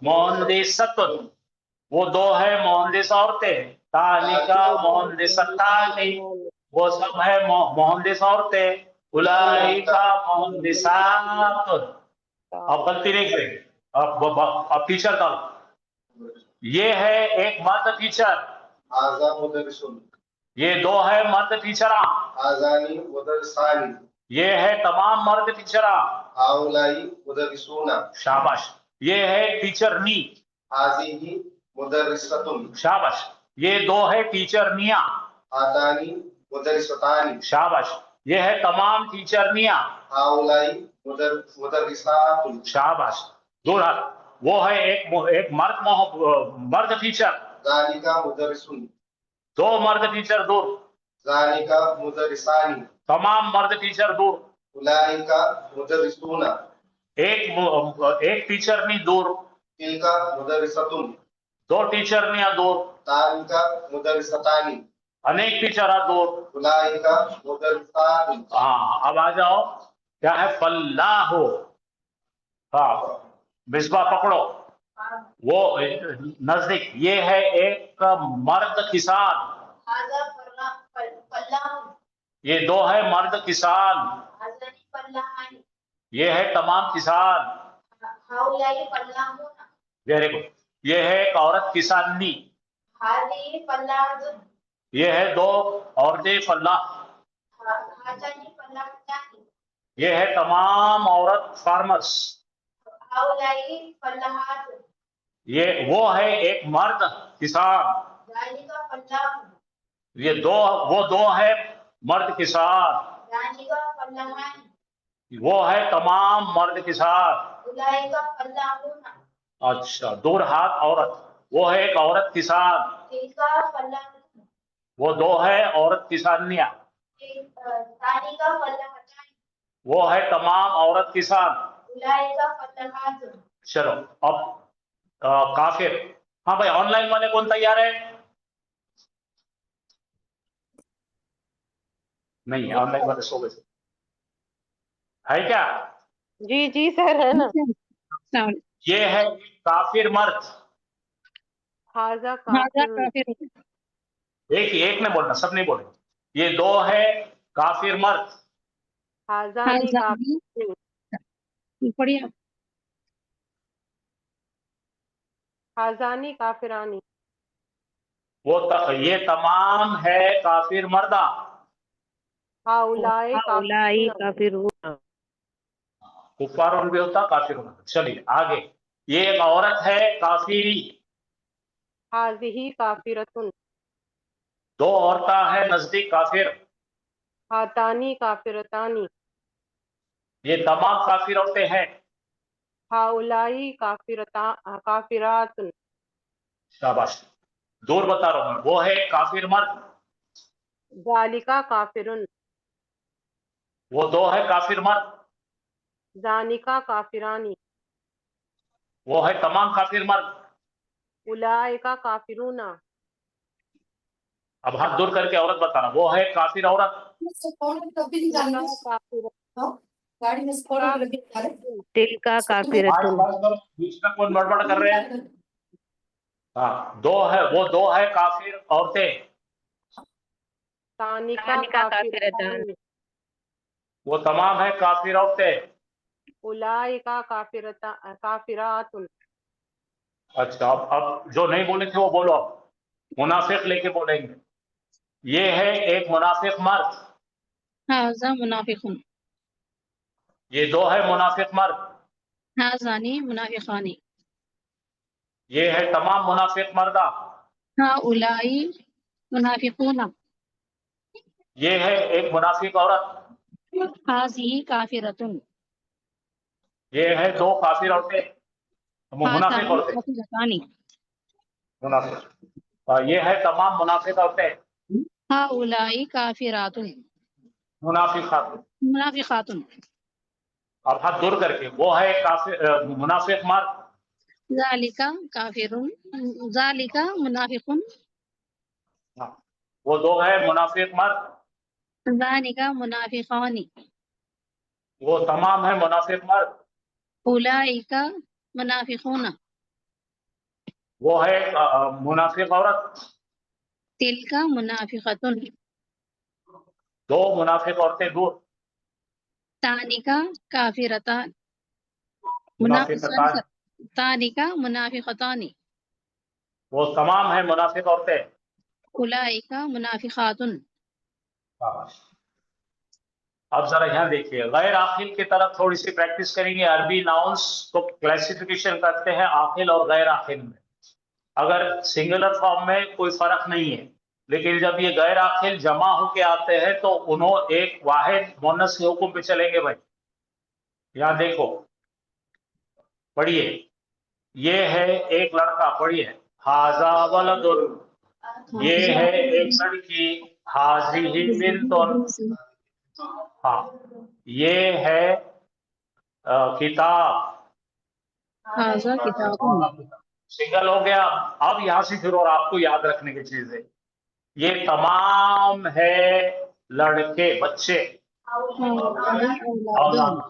मोहंदिसतुन, वो दो है मोहंदिस औरतें, तालिका मोहंदिसतानी, वो सब है मोहंदिस औरतें, उलाइका मोहंदिसातुन। अब गलती नहीं करेंगे, अब टीचर का, ये है एक मर्द टीचर, ये दो है मर्द टीचरा, ये है तमाम मर्द टीचरा, शाबाश, ये है टीचरनी, शाबाश, ये दो है टीचरनिया, शाबाश, ये है तमाम टीचरनिया, शाबाश, दो हाथ, वो है एक मर्द टीचर, दो मर्द टीचर दूर, तमाम मर्द टीचर दूर, एक टीचर नहीं दूर, दो टीचरनिया दूर, अनेक टीचर दूर। हाँ, अब आ जाओ, क्या है फल्लाहो, हाँ मिसबा पकड़ो, वो नजदीक, ये है एक मर्द किसान, ये दो है मर्द किसान, ये है तमाम किसान, वेरी गुड, ये है एक औरत किसानी, ये है दो औरतें फल्लाह, ये है तमाम औरत फार्मर्स, ये वो है एक मर्द किसान, ये दो, वो दो है मर्द किसान, वो है तमाम मर्द किसान। अच्छा, दूर हाथ औरत, वो है एक औरत किसान, वो दो है औरत किसानिया, वो है तमाम औरत किसान। चलो अब काफिर, हाँ भाई ऑनलाइन वाले कौन तैयार है? नहीं, ऑनलाइन वाले सो गए है क्या? जी जी सर, है ना। ये है काफिर मर्द, हाजा काफिर, एक ने बोलना, सब नहीं बोले। ये दो है काफिर मर्द, हाजानी काफिर, बढ़िया, हाजानी काफिरानी, ये तमाम है काफिर मर्दा, हाउलाई उलाई काफिरून, काफिरून, कुफार भी होता, काफिर होता। चलिए आगे, ये एक औरत है काफिरी, हाजिही काफिरतुन, दो औरता है नजदीक काफिर, हातानी काफिरतानी, ये तमाम काफिर औरतें हैं, हाउलाई काफिरातुन, शाबाश, दूर बता रहा हूं मैं, वो है काफिर मर्द, जालिका काफिरुन, वो दो है काफिर मर्द, जानिका काफिरानी, वो है तमाम काफिर मर्द। उलाइका काफिरूना, अब हाथ दूर करके औरत बताना, वो है काफिर औरत, तिलका काफिरतुन, बीच में कौन बड़बड़ कर रहे हैं? हाँ, दो है, वो दो है काफिर औरतें, तानिका काफिरतानी, वो तमाम है काफिर औरतें। उलाइका काफिरातुन। अच्छा, अब जो नहीं बोले थे वो बोलो, अब मुनाफिक लेके बोलेंगे। ये है एक मुनाफिक मर्द, हाजा मुनाफिकुन, ये दो है मुनाफिक मर्द, हाजानी मुनाफिकानी, ये है तमाम मुनाफिक मर्दा, हाउलाई मुनाफिकूना, ये है एक मुनाफिक औरत, हाज़िही काफिरतुन, ये है दो काफिर औरतें, मुनाफिक हातानी औरतें, काफिरतानी, मुनाफिक। और ये है तमाम मुनाफिक औरतें, हाउलाई काफिरातुन, मुनाफिकात। मुनाफिकातुन, अब हाथ दूर करके, वो है काफिर मुनाफिक मर्द, ज़ालिका काफिरुन, ज़ालिका मुनाफिकुन, वो दो है मुनाफिक मर्द, ज़ालिका मुनाफिकानी, वो तमाम है मुनाफिक मर्द, उलाइका मुनाफिकूना, वो है मुनाफिक औरत, तिलका मुनाफिकतुन, दो मुनाफिक औरतें दूर, तानिका काफिरतान, मुनाफिकतान, तानिका मुनाफिकतानी, वो तमाम है मुनाफिक औरतें। उलाइका मुनाफिकातुन। अब जरा यहाँ देखिए, गैर आखिल की तरफ थोड़ी सी प्रैक्टिस करेंगे। अरबी नाउन्स को क्लासिफिकेशन करते हैं आखिल और गैर आखिल में। अगर सिंगुलर फॉर्म में कोई फर्क नहीं है, लेकिन जब ये गैर आखिल जमा होके आते हैं तो उन्होंने एक वाहिद मोनस के हुक्म पे चलेंगे भाई। यहाँ देखो, पढ़िए, ये है एक लड़का, पढ़िए, हाजा वलदुन, ये है एक लड़की, हाजिही बिन्तुन, हाँ, ये है किताब, हाजा किताबुन, सिंगल हो गया। अब यहां से फिर और आपको याद रखने की चीज है, ये तमाम है लड़के, बच्चे, औलादुन,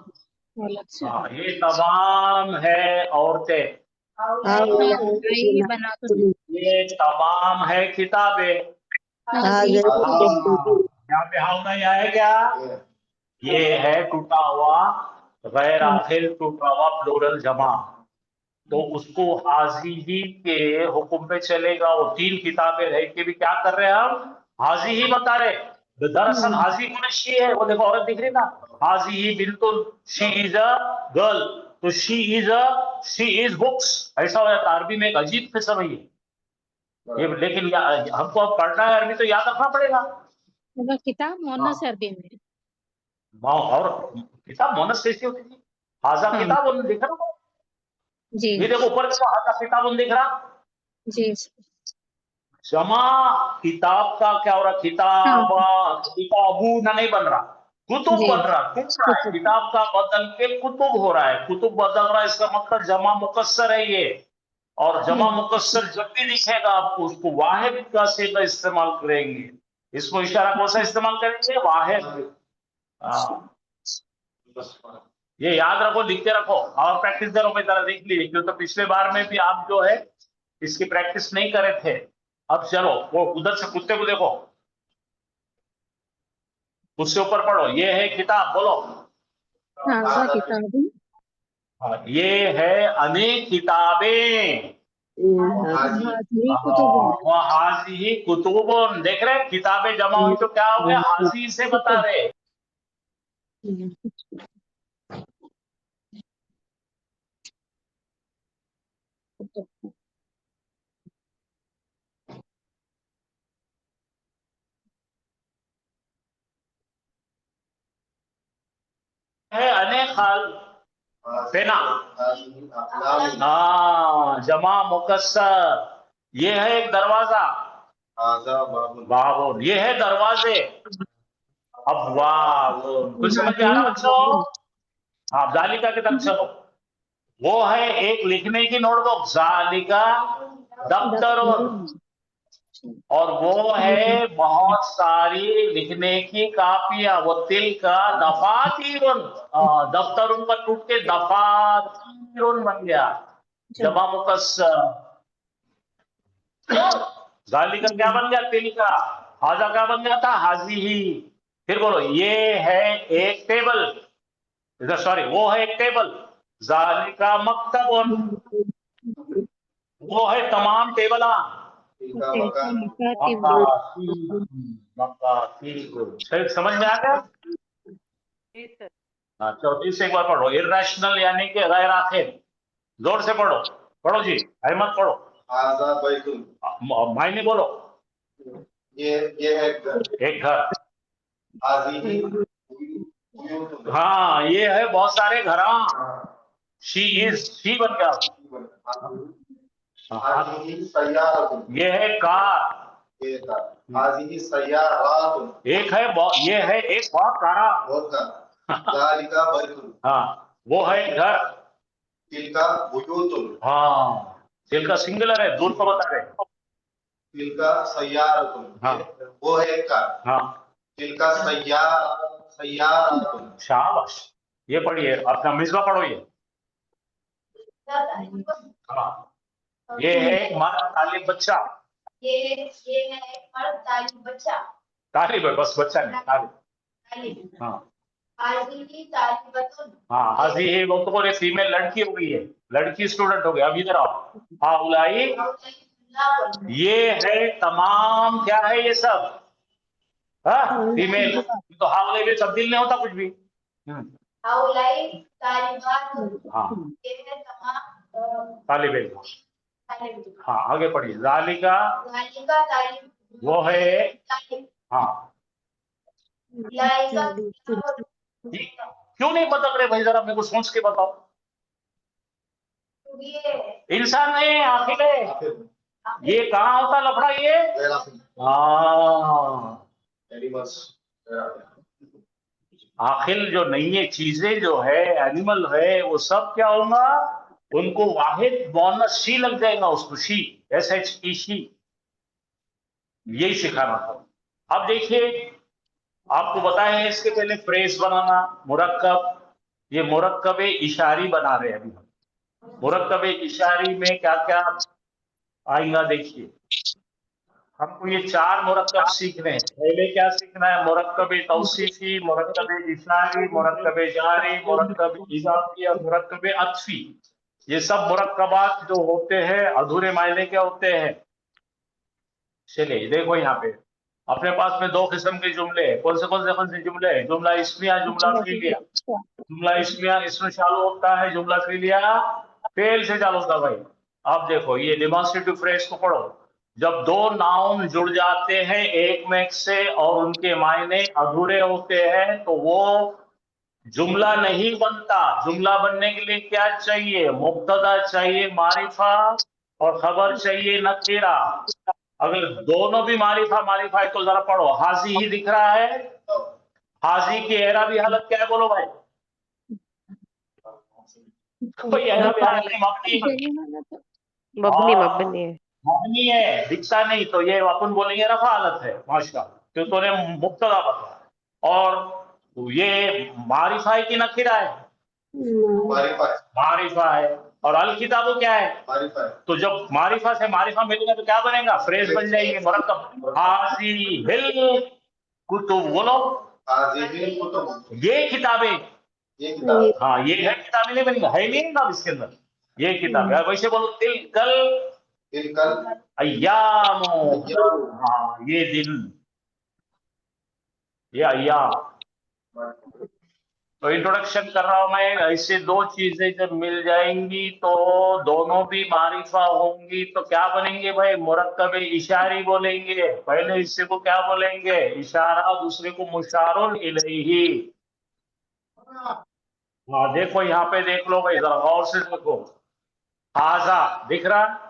हाँ, ये तमाम है औरतें, हाउलाई बनातुन, ये तमाम है किताबें। हाज़िही यहाँ पे हाउ नहीं आया क्या? ये है टूटा हुआ गैर आखिल, टूटा हुआ प्लूरल जमा, तो उसको हाजी ही के हुक्म पे चलेगा। वो तीन किताबें रह के भी क्या कर रहे हैं हम? हाजी ही बता रहे। दरअसल हाजी कौन शी है? वो देखो औरत दिख रही ना, हाजी ही बिल्कुल, शी इज अ गर्ल, तो शी इज बुक्स, ऐसा हो जाता। अरबी में एक अजीब किस्म है ये, लेकिन हमको अब पढ़ना है अरबी तो याद रखना पड़ेगा। मतलब किताब मोनस है अरबी में। और किताब मोनस कैसी होती थी? हाजा हाँ किताब दिख रहा, जी ये देखो ऊपर देखो, हाजा किताब दिख रहा। जी जमा किताब का क्या हो रहा? हाँ किताबू ना नहीं बन रहा, कुतुब जी बन रहा, टूट रहा है। किताब का बदल के कुतुब हो रहा है, कुतुब बदल रहा है, इसका मतलब जमा मुकस्सर है ये। और जमा मुकस्सर जब भी दिखेगा आपको, उसको वाहिद का सीगा इस्तेमाल करेंगे। इसको इशारा कौन सा इस्तेमाल करेंगे? वाहिद। हाँ, ये याद रखो, लिखते रखो और प्रैक्टिस करो। मैं जरा देख लीजिए, क्योंकि तो पिछले बार में भी आप जो है इसकी प्रैक्टिस नहीं करे थे। अब चलो, वो उधर से कुत्ते को देखो, उससे ऊपर पढ़ो, ये है किताब, बोलो। हाजा किताबुन, हाँ, ये है अनेक किताबें, हाज़िही कुतुबुन, हाजी कुतुबुन, देख रहे हैं? किताबें जमा हुई तो क्या हो गया? हाजी से बता रहे। है अनेक खाल पेना, हाँ, जमा मुकस्सर। ये है एक दरवाजा, बाबुन, ये है दरवाजे। अब वाह, कुछ समझ में आ रहा बच्चों? आप जालिका की तरफ चलो, वो है एक लिखने की नोटबुक, जालिका दफ्तर, और वो है बहुत सारी लिखने की कापियां, वो तिल का दफातीरुन, दफ्तरुन का टूट के दफातीरुन बन गया, जमा मुकस्सर। जालिका क्या बन गया? तिल का। हाजा क्या बन गया था? हाजी ही। फिर बोलो, ये है एक टेबल, सॉरी, वो है एक टेबल, जालिका मक्तबुन, वो है तमाम टेबला। तिलका मकातिबुन, मकातीर समझ में आ गया? जी सर। हाँ चलो फिर से एक बार पढ़ो। इर्रेशनल यानी कि गैर आखिर, जोर से पढ़ो, पढ़ो जी, अहमद पढ़ो। हाजा बैतुल, मायने बोलो। ये है घर। एक घर, हाज़िही बुयूतुन, हाँ ये है बहुत सारे घर। शी इज, शी बन गया। हाज़िही सय्यारतुन, ये है कार। ये था। हाज़िही सय्यारातुन, एक है ये है एक बहुत सारा। बहुत का। ज़ालिका बैतुन, हाँ वो है घर। तिलका बुयूतुन, हाँ तिल का सिंगुलर है, दूर को बता रहे। तिलका सय्यारतुन, हाँ। वो है एक का। हाँ तिलका सय्यारातुन, शाबाश। ये पढ़िए, अपना मिसबा पढ़ो ये। हाँ ये है एक मर्द तालिब बच्चा। ये है एक मर्द तालिब बच्चा। तालिब है बस, बच्चा नहीं, तालिब। तालिब। हाँ हाज़िही तालिबतुन। हाँ हाजी है वो तो बोले फीमेल लड़की हो गई है, लड़की स्टूडेंट हो गया। अब इधर आओ। हाँ उलाई, ये है तमाम, क्या है ये सब? हाँ फीमेल। तो हाउलाई में तब्दील नहीं होता कुछ भी। हाउलाई तालिबातुन, हाँ ये है तमाम तालिब इल्म। तालिब। हाँ आगे पढ़िए। ज़ालिका, ज़ालिका तालिब, वो है। तालिब। हाँ लाइका क्यों नहीं बदल रहे भाई, जरा मेरे को सोच के बताओ। ये इंसान नहीं है, आखिर है। ये कहाँ होता लफड़ा ये? हाँ एनिमल्स, आखिर जो नहीं है, चीजें जो है, एनिमल है, वो सब क्या होगा? उनको वाहिद बोनस शी लग जाएगा, उसको शी, SHE शी। यही सिखाना था। अब देखिए, आपको बताएं इसके पहले फ्रेज बनाना, मुरक्कब। ये मुरक्कब इशारी बना रहे हैं अभी हम। मुरक्कब इशारी में क्या क्या आएगा देखिए। हमको ये 4 मुरक्कब सीखने हैं। पहले क्या सीखना है? मुरक्कब तौसीफी, मुरक्कब इशारी, मुरक्कब जारी, मुरक्कब इजाफी और मुरक्कब अत्फी। ये सब मुरक्कबात जो होते हैं, अधूरे मायने के होते हैं। चलिए देखो यहाँ पे अपने पास में 2 किस्म के जुमले हैं। कौन से जुमले हैं? जुमला इस्मिया, जुमला फिलिया। जुमला इस्मिया इसमें चालू होता है, जुमला फिलिया फेल से चालू होता है भाई। अब देखो ये डेमोंस्ट्रेटिव फ्रेज को पढ़ो। जब 2 नाउन जुड़ जाते हैं एक में से और उनके मायने अधूरे होते हैं तो वो जुमला नहीं बनता। जुमला बनने के लिए क्या चाहिए? मुब्तदा चाहिए मारिफा और खबर चाहिए नकीरा। अगर दोनों भी मारिफा मारिफा है तो जरा पढ़ो। हाजी ही दिख रहा है, हाजी की एराबी हालत क्या है बोलो भाई? कोई एराबी हालत नहीं, मबनी है। मबनी मबनी है। मबनी है, दिखता नहीं, तो ये अपन बोलेंगे रफा हालत है। माशा, तो तूने मुब्तदा बताया। और ये मारिफा है कि नकीरा है? मारिफा है। और अल किताबो क्या है? मारिफा है। तो जब मारिफा से मारिफा मिलेगा तो क्या बनेगा? फ्रेज बन जाएंगे मुरक्कब। हाजी हिल कुतुब, बोलो हाज़िही कुतुब, ये किताबें। ये किताब, हाँ ये है किताबें नहीं बनेगा, है नहीं ना इसके अंदर। ये किताब है। वैसे बोलो तिलकल तिलकल अय्यामो, अय्याम, हाँ ये दिन, ये अय्याम। तो इंट्रोडक्शन कर रहा हूं मैं। ऐसे 2 चीजें जब मिल जाएंगी तो दोनों भी मारिफा होंगी तो क्या बनेंगे भाई? मुरक्कब इशारी बोलेंगे। पहले हिस्से को क्या बोलेंगे? इशारा, दूसरे को मुशारुन इलैही। हाँ देखो यहाँ पे देख लो भाई, जरा गौर से देखो। हाजा दिख रहा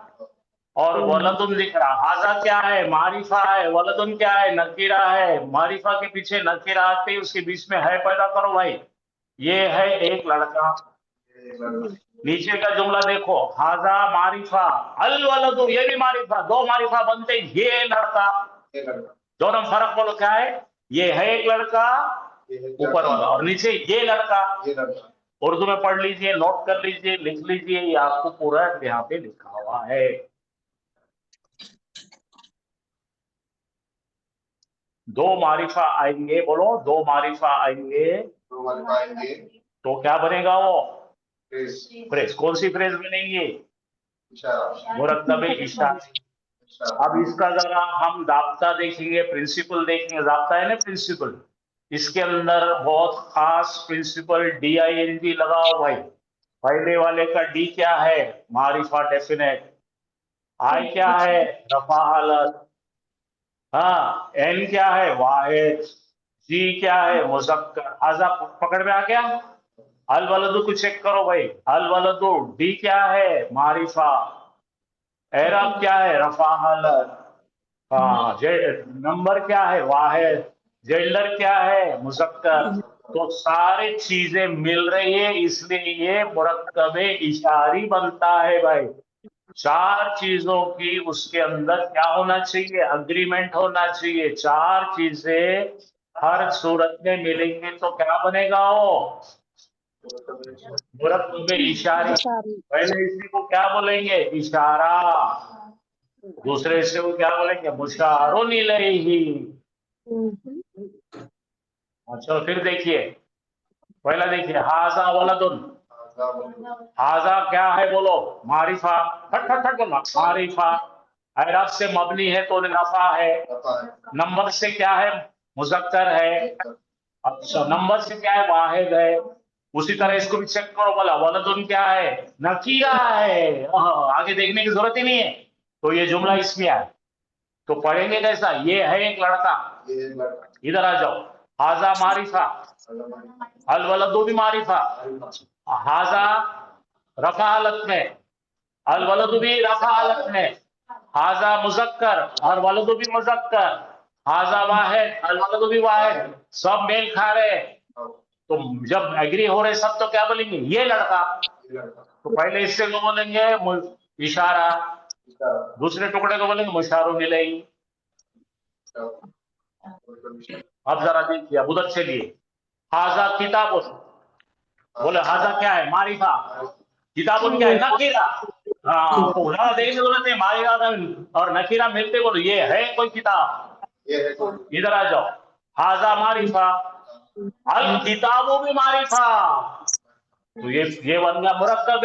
और वलदुन दिख रहा। हाजा क्या है? मारिफा है। वलदुन क्या है? नकीरा है। मारिफा के पीछे नकीरा आते ही उसके बीच में है पैदा करो भाई। ये है एक लड़का। नीचे का जुमला देखो, हाजा मारिफा, अल वलदु ये भी मारिफा, 2 मारिफा बनते ये लड़का। ये लड़का, दोनों फर्क बोलो क्या है? ये है एक लड़का ये है ऊपर वाला, और नीचे ये लड़का। ये लड़का। उर्दू में पढ़ लीजिए, नोट कर लीजिए, लिख लीजिए, ये आपको पूरा यहाँ पे लिखा हुआ है। 2 मारिफा आएंगे, बोलो 2 मारिफा आएंगे तो मारिफा आएंगे, तो क्या बनेगा वो? Phrase, phrase. कौन सी फ्रेज बनेगी? इशारा, मुरक्कब इशारी। अब इसका जरा हम दाप्ता देखेंगे, प्रिंसिपल देखेंगे। दाप्ता है ना प्रिंसिपल, इसके अंदर बहुत खास प्रिंसिपल DING लगाओ भाई। पहले वाले का D क्या है? मारिफा डेफिनेट। I क्या है? रफा हालत। हाँ, N क्या है? वाहिद। G क्या है? मुज़क्कर। हाजा पकड़ में आ गया? अल वलदु को चेक करो भाई। अल वलदु D क्या है? मारिफा। एराब क्या है? रफा हालत। हाँ, नंबर क्या है? वाहिद। जेंडर क्या है? मुज़क्कर। तो सारी चीजें मिल रही है, इसलिए ये मुरक्कबे इशारी बनता है भाई। चार चीजों की उसके अंदर क्या होना चाहिए? अग्रीमेंट होना चाहिए। चार चीजें हर सूरत में मिलेंगे तो क्या बनेगा? वो मुरक्कबे इशारी। सारी पहले इसी को क्या बोलेंगे? इशारा। दूसरे हिस्से को क्या बोलेंगे? मुशारुन इलैही। अच्छा, फिर देखिए, पहला देखिए, हाजा वलदुन। हाजा क्या है बोलो? मारिफा। फट फट फट बोलना। मारिफा एराब से मबनी है तो रफा है। नंबर से क्या है? मुज़क्कर है। अच्छा, नंबर से क्या है? वाहिद है। उसी तरह इसको भी चेक करो, बोला वलदुन क्या है? नकीरा है। आगे देखने की जरूरत ही नहीं है। तो ये जुमला इसमें है, तो पढ़ेंगे कैसा? ये है एक लड़का। इधर आ जाओ। हाजा मारिफा, अल वलदु भी मारिफा। हाजा रफा हालत में, अल वलदु भी रफा हालत में। हाजा मुज़क्कर और वलदु भी मुज़क्कर। हाजा वाहिद, अल वलदु भी वाहिद। सब मेल खा रहे हैं। तो जब एग्री हो रहे सब तो क्या बोलेंगे? ये लड़का। तो पहले इससे को बोलेंगे इशारा, दूसरे टुकड़े को बोलेंगे मुशारुन इलैही। अब जरा देखिए, अब उधर चलिए। हाजा किताब, बोले हाजा क्या है? मारिफा। किताबुन क्या है? नकीरा। हाँ, तो उदाहरण देखने को बोलते हैं मारिफा और नकीरा मिलते, बोलो ये है कोई किताब। इधर आ जाओ। हाजा मारिफा, अल किताबो भी मारिफा। तो ये बन गया मुरक्कब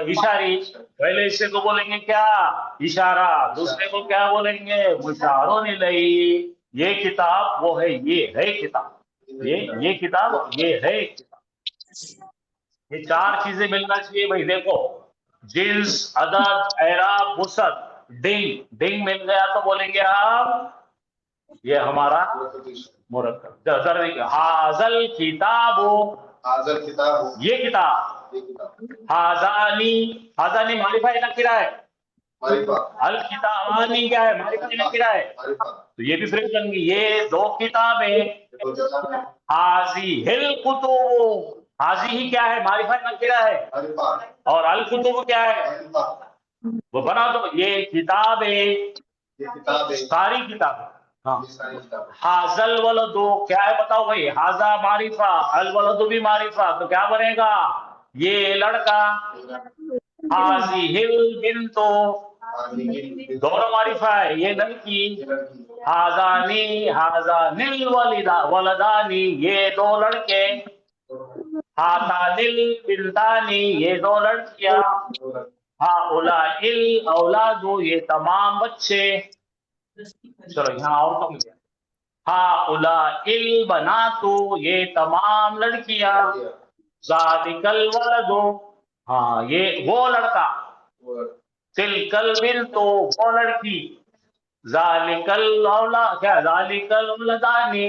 इशारी। पहले इससे को बोलेंगे क्या? इशारा। दूसरे को क्या बोलेंगे? मुशारुन इलैही। ये किताब वो है, ये है किताब। ये किताब, ये है किताब। ये चार चीजें मिलना चाहिए भाई। देखो, जिन्स, अदद, एराब, वसत, डिंग। डिंग मिल गया तो बोलेंगे आप ये हमारा मुरक्कब। जरा देखिए, हाजल किताबो, ये किताब। हाजानी, हाजानी मारिफा है नकीरा है। अल किताबानी क्या है? मारिफा है नकीरा है। तो ये भी फ्रेज बन गई। ये दो किताबें। हाजी हिल कुतुबु, हाजी ही क्या है? मारिफा नकीरा है। और अल कुतुब क्या है? वो बना दो। ये किताबें, सारी किताबें। हाँ। हाजल वलदु क्या है? बताओ भाई। हाजा मारिफा, अल वलदु भी मारिफा, तो क्या बनेगा? ये लड़का। हाजी हिल बिन्तो, दोनों मारिफा है, ये लड़की। हाजानी, हाजानिल वलिदा, वलदानी, ये दो लड़के। हातानिल बिन्तानी, ये दो लड़कियां। हाउलाइल औलादु, ये तमाम बच्चे। चलो यहाँ और कम गया। हाउलाइल बनातु, ये तमाम लड़कियां। ज़ालिकल वलदु, हाँ ये वो लड़का। तिलकल बिन्तु, वो लड़की। ज़ालिकल औला क्या? ज़ालिकल वलदानी,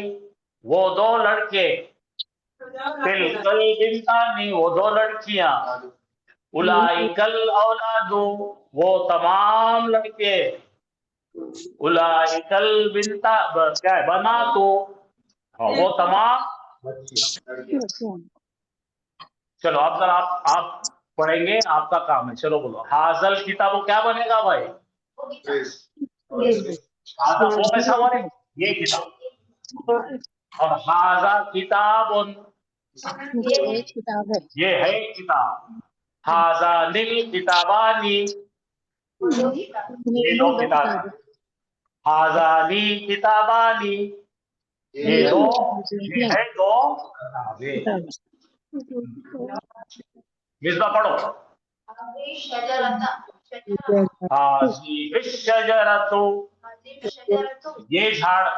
वो दो लड़के। तिलकल बिन्तानी, वो दो लड़कियां। उलाइकल औलादु, वो तमाम लड़के। उलाइकल बिन्ता क्या है? बनातु, वो तमाम बच्चियां। चलो अब जरा आप पढ़ेंगे, आपका काम है। चलो बोलो, हाजल किताबो क्या बनेगा भाई? हाजा वो कैसा बने? ये किताब। और हाजा किताबुन, ये किताब है। ये है किताब। हाजा निल किताबानी, ये दो किताबें। हाजानी किताबानी, ये दो, ये है दो किताबें। मिसबा पढ़ो। शजरता, الشجرة हाज़िहि शजरतु, هذه الشجرة ये झाड़,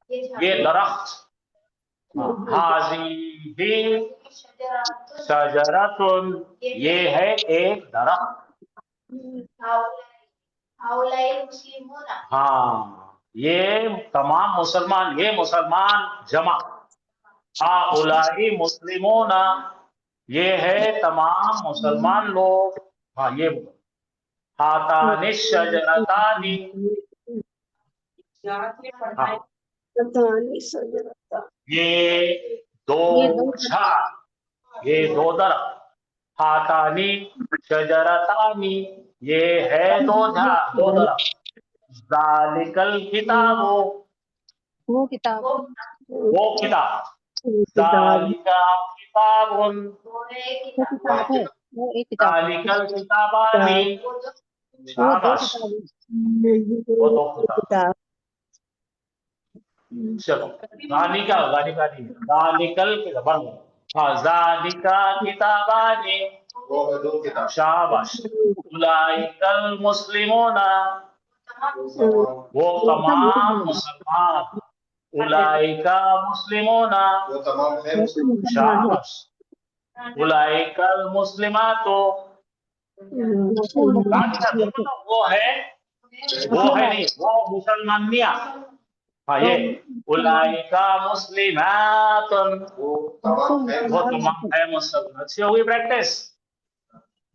ये ये दरख्त, हाज़िहि الشجرة शजरतुन, ये है एक दरख्त। هؤلاء المسلمون हाँ, ये तमाम मुसलमान, ये मुसलमान जमा, हाउलाई मुस्लिमोना, ये है तमाम मुसलमान लोग। हाँ, ये हातानि शजरतानि, हाँ, ये दो झाड़, ये दो दरख्त, हातानी शजरतानी, ये है दो झाड़, दो दरख्त। ज़ालिकल किताबो, वो किताब वो किताब, ज़ालिका किताबुन, वो एक वो किताब किताब है वो एक किताब है ज़ालिकल किताबानी, वो दो वो दो शाबाश, किताब वो दो किताब। चलो, ज़ालिका, ज़ालिका नहीं, ज़ालिकल किताब, हाँ, ज़ालिका किताबानी, वो है दो किताब। शाबाश, उलाइकल मुस्लिमोना, वो वो तमाम मुसलमान, उलाइका मुस्लिमोना, तमाम है। शाबाश, उलाइकल मुस्लिमातो, ज़ालिका देखो ना, वो है नहीं, वो मुसलमानिया। हाँ, ये उलाइका मुस्लिमातुन, वो तमाम है। वो तमाम है मुसलमान। अच्छी हो गई प्रैक्टिस।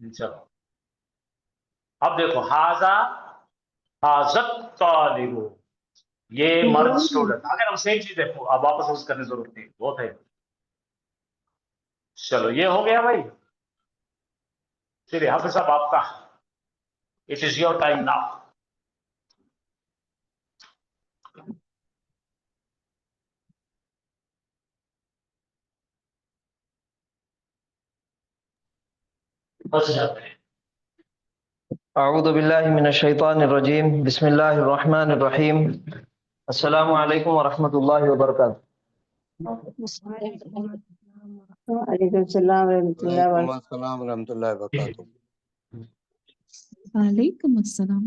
चलो, अब देखो, हाजा हाजत तालिबु, ये मर्द स्टूडेंट। अगर हम सेम चीज देखो, अब वापस यूज करने की जरूरत नहीं, बहुत है। चलो, ये हो गया भाई। चलिए, हाफिज साहब आपका, it is your time now. बस जाते हैं। अऊज़ु बिल्लाहि मिनश शैतानिर रजीम बिस्मिल्लाहिर रहमानिर रहीम अस्सलामु अलैकुम व रहमतुल्लाहि व बरकातहू। वालेकुम सलाम रहमतुल्लाह वालेकुम अस्सलाम रहमतुल्लाहि व बरकातहू। वालेकुम अस्सलाम।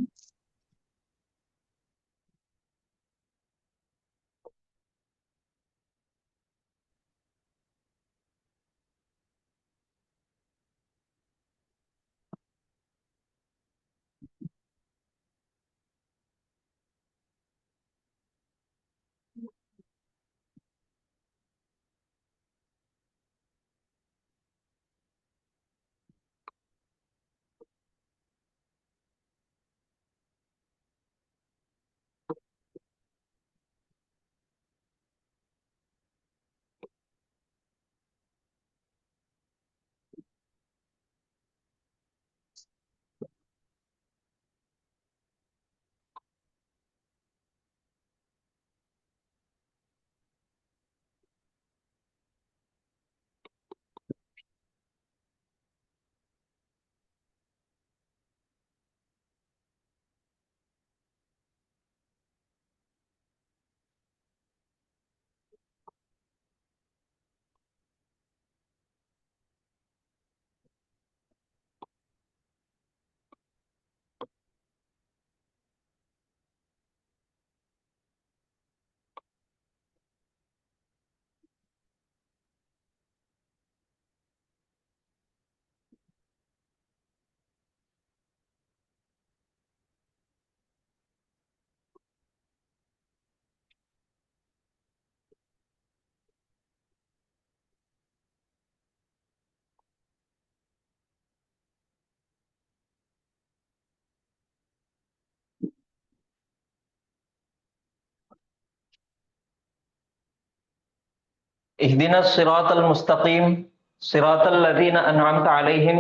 इहदिनस सिरातल मुस्तकीम सिरातल लज़ीना अनअमता अलैहिम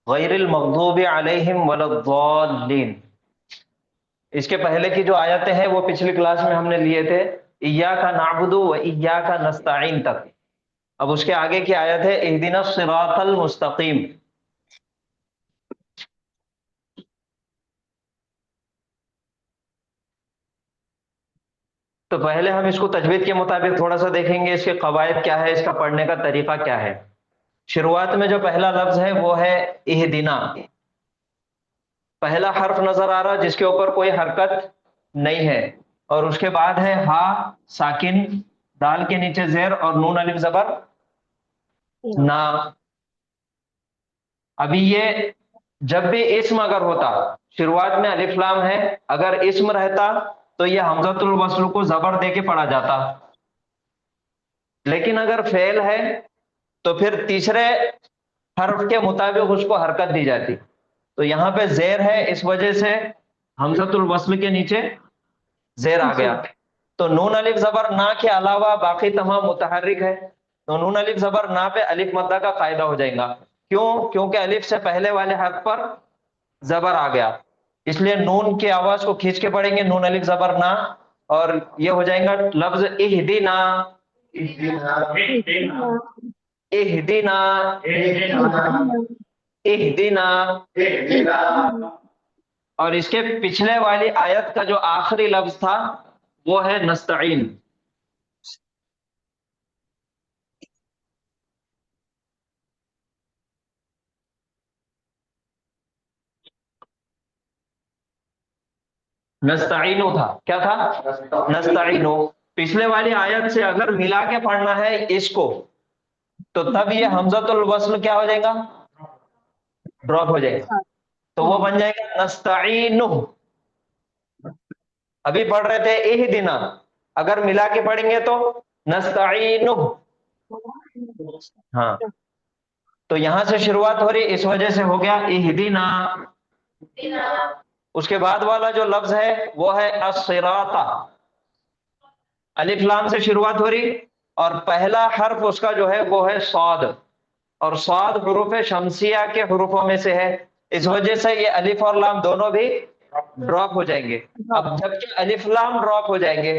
गैरिल मग़दूबि अलैहिम वलद्दाल्लीन। इसके पहले की जो आयतें हैं वो पिछली क्लास में हमने लिए थे, इय्याका नअबुदु व इय्याका नस्तईन तक। अब उसके आगे की आयत है इहदिनस सिरातल मुस्तकीम। तो पहले हम इसको तजवीद के मुताबिक थोड़ा सा देखेंगे, इसके कवायद क्या है, इसका पढ़ने का तरीका क्या है। शुरुआत में जो पहला लफ्ज है वो है इहदिना। پہلا حرف نظر آ رہا جس کے اوپر کوئی حرکت نہیں ہے، اور اس کے بعد ہے ہا ساکن، دال کے نیچے زیر اور نون الف زبر نا۔ ابھی یہ جب بھی اسم اگر ہوتا، شروعات میں الف لام ہے، اگر اسم رہتا تو یہ حمزۃ الوصل کو زبر دے کے پڑھا جاتا، لیکن اگر فعل ہے تو پھر تیسرے حرف کے مطابق اس کو حرکت دی جاتی۔ تو یہاں پہ زیر ہے، اس وجہ سے حمزۃ الوصل کے نیچے زیر آ گیا۔ تو نون الف زبر نا کے علاوہ باقی تمام متحرک ہے، تو نون الف زبر نا پہ الف مدہ کا قاعدہ ہو جائے گا۔ کیوں؟ کیونکہ الف سے پہلے والے حرف پر زبر آ گیا، اس لیے نون کی آواز کو کھینچ کے پڑھیں گے، نون الف زبر نا، اور یہ ہو جائے گا لفظ اہدینا، اہدینا، اہدینا۔ اور اس کے پچھلے والی آیت کا جو آخری لفظ تھا وہ ہے نستعین۔ نستعینو تھا، کیا تھا؟ نستعینو۔ پچھلے والی آیت سے اگر ملا کے پڑھنا ہے اس کو تو تب یہ حمزۃ الوصل کیا ہو جائے گا؟ ڈراپ ہو جائے گا، تو وہ بن جائے گا نستعینو۔ ابھی پڑھ رہے تھے اہدنا، اگر ملا کے پڑھیں گے تو نستعینو۔ ہاں، تو یہاں سے شروعات ہو رہی، اس وجہ سے ہو گیا اہدنا۔ اس کے بعد والا جو لفظ ہے وہ ہے الصراط، الف لام سے شروعات ہو رہی، اور پہلا حرف اس کا جو ہے وہ ہے صاد، اور صاد حروف شمسیہ کے حروفوں میں سے ہے، اس وجہ سے یہ الف اور لام دونوں بھی ڈراپ ہو جائیں گے۔ اب جب کہ الف لام ڈراپ ہو جائیں گے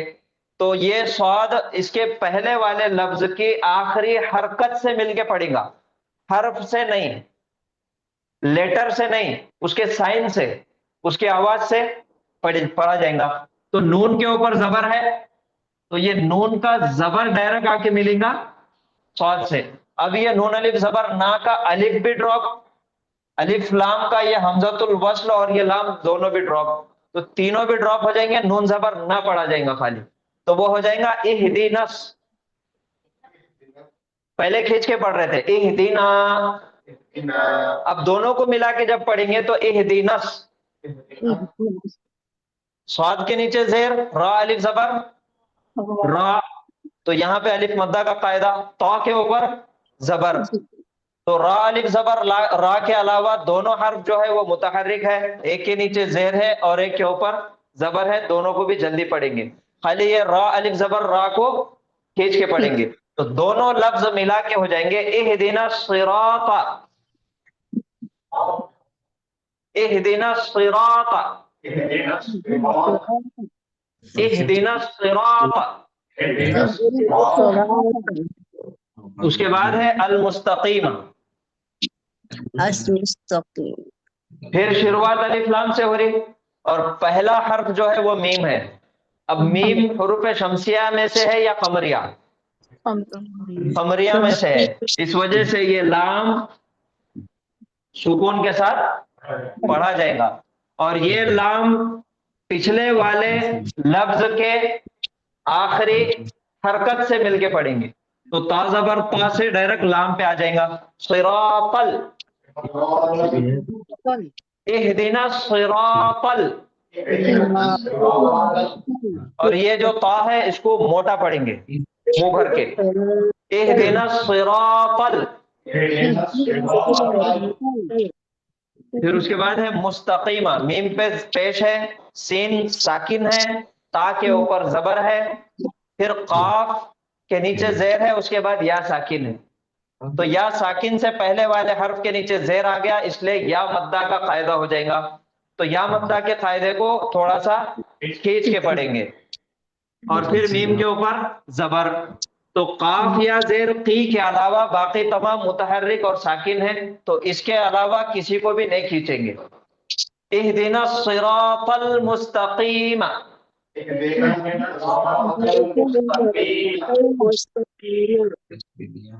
تو یہ صاد اس کے پہلے والے لفظ کی آخری حرکت سے مل کے پڑے گا، حرف سے نہیں، لیٹر سے نہیں، اس کے سائن سے، اس کی آواز سے پڑھا جائے گا۔ تو نون کے اوپر زبر ہے تو یہ نون کا زبر ڈائریکٹ آ کے ملے گا صاد سے۔ اب یہ نون الف زبر نا کا الف بھی ڈراپ، الف لام کا یہ حمزۃ الوصل اور یہ لام دونوں بھی ڈراپ، تو تینوں بھی ڈراپ ہو جائیں گے، نون زبر نہ پڑھا جائے گا خالی، تو وہ ہو جائے گا اہدینس۔ پہلے کھینچ کے پڑھ رہے تھے اہدینا، اب دونوں کو ملا کے جب پڑھیں گے تو اہدینس، صاد کے نیچے زیر، را الف زبر را، تو یہاں پہ الف مدہ کا قاعدہ، تا کے اوپر زبر، تو را الف زبر را کے علاوہ دونوں حرف جو ہے وہ متحرک ہے، ایک کے نیچے زیر ہے اور ایک کے اوپر زبر ہے، دونوں کو بھی جلدی پڑھیں گے، خالی یہ را الف زبر را کو کھینچ کے پڑھیں گے، تو دونوں لفظ ملا کے ہو جائیں گے اہدنا الصراط، اہدنا الصراط، اہدنا الصراط۔ اس کے بعد ہے المستقیم، پھر شروعات الف لام سے ہو رہی، اور پہلا حرف جو ہے وہ میم ہے۔ اب میم حروف شمسیہ میں سے ہے یا قمریہ؟ قمریہ میں سے ہے، اس وجہ سے یہ لام سکون کے ساتھ پڑھا جائے گا، اور یہ لام پچھلے والے لفظ کے آخری حرکت سے مل کے پڑھیں گے، تو تا زبر تا سے ڈائریکٹ لام پہ آ جائے گا، صراطل، اہدنا الصراطل، اور یہ جو تا ہے اس کو موٹا پڑھیں گے منہ بھر کے، اہدنا الصراطل۔ پھر اس کے بعد ہے مستقیمہ، میم پہ پیش ہے، سین ساکن ہے، تا کے اوپر زبر ہے، پھر قاف کے نیچے زیر ہے، اس کے بعد یا ساکن ہے، تو یا ساکن سے پہلے والے حرف کے نیچے زیر آ گیا، اس لیے یا مدہ کا قاعدہ ہو جائے گا، تو یا مدہ کے قاعدے کو تھوڑا سا کھینچ کے پڑھیں گے، اور پھر میم کے اوپر زبر، تو قاف یا زیر قی کے علاوہ باقی تمام متحرک اور ساکن ہیں، تو اس کے علاوہ کسی کو بھی نہیں کھینچیں گے، اہدنا الصراط المستقیم۔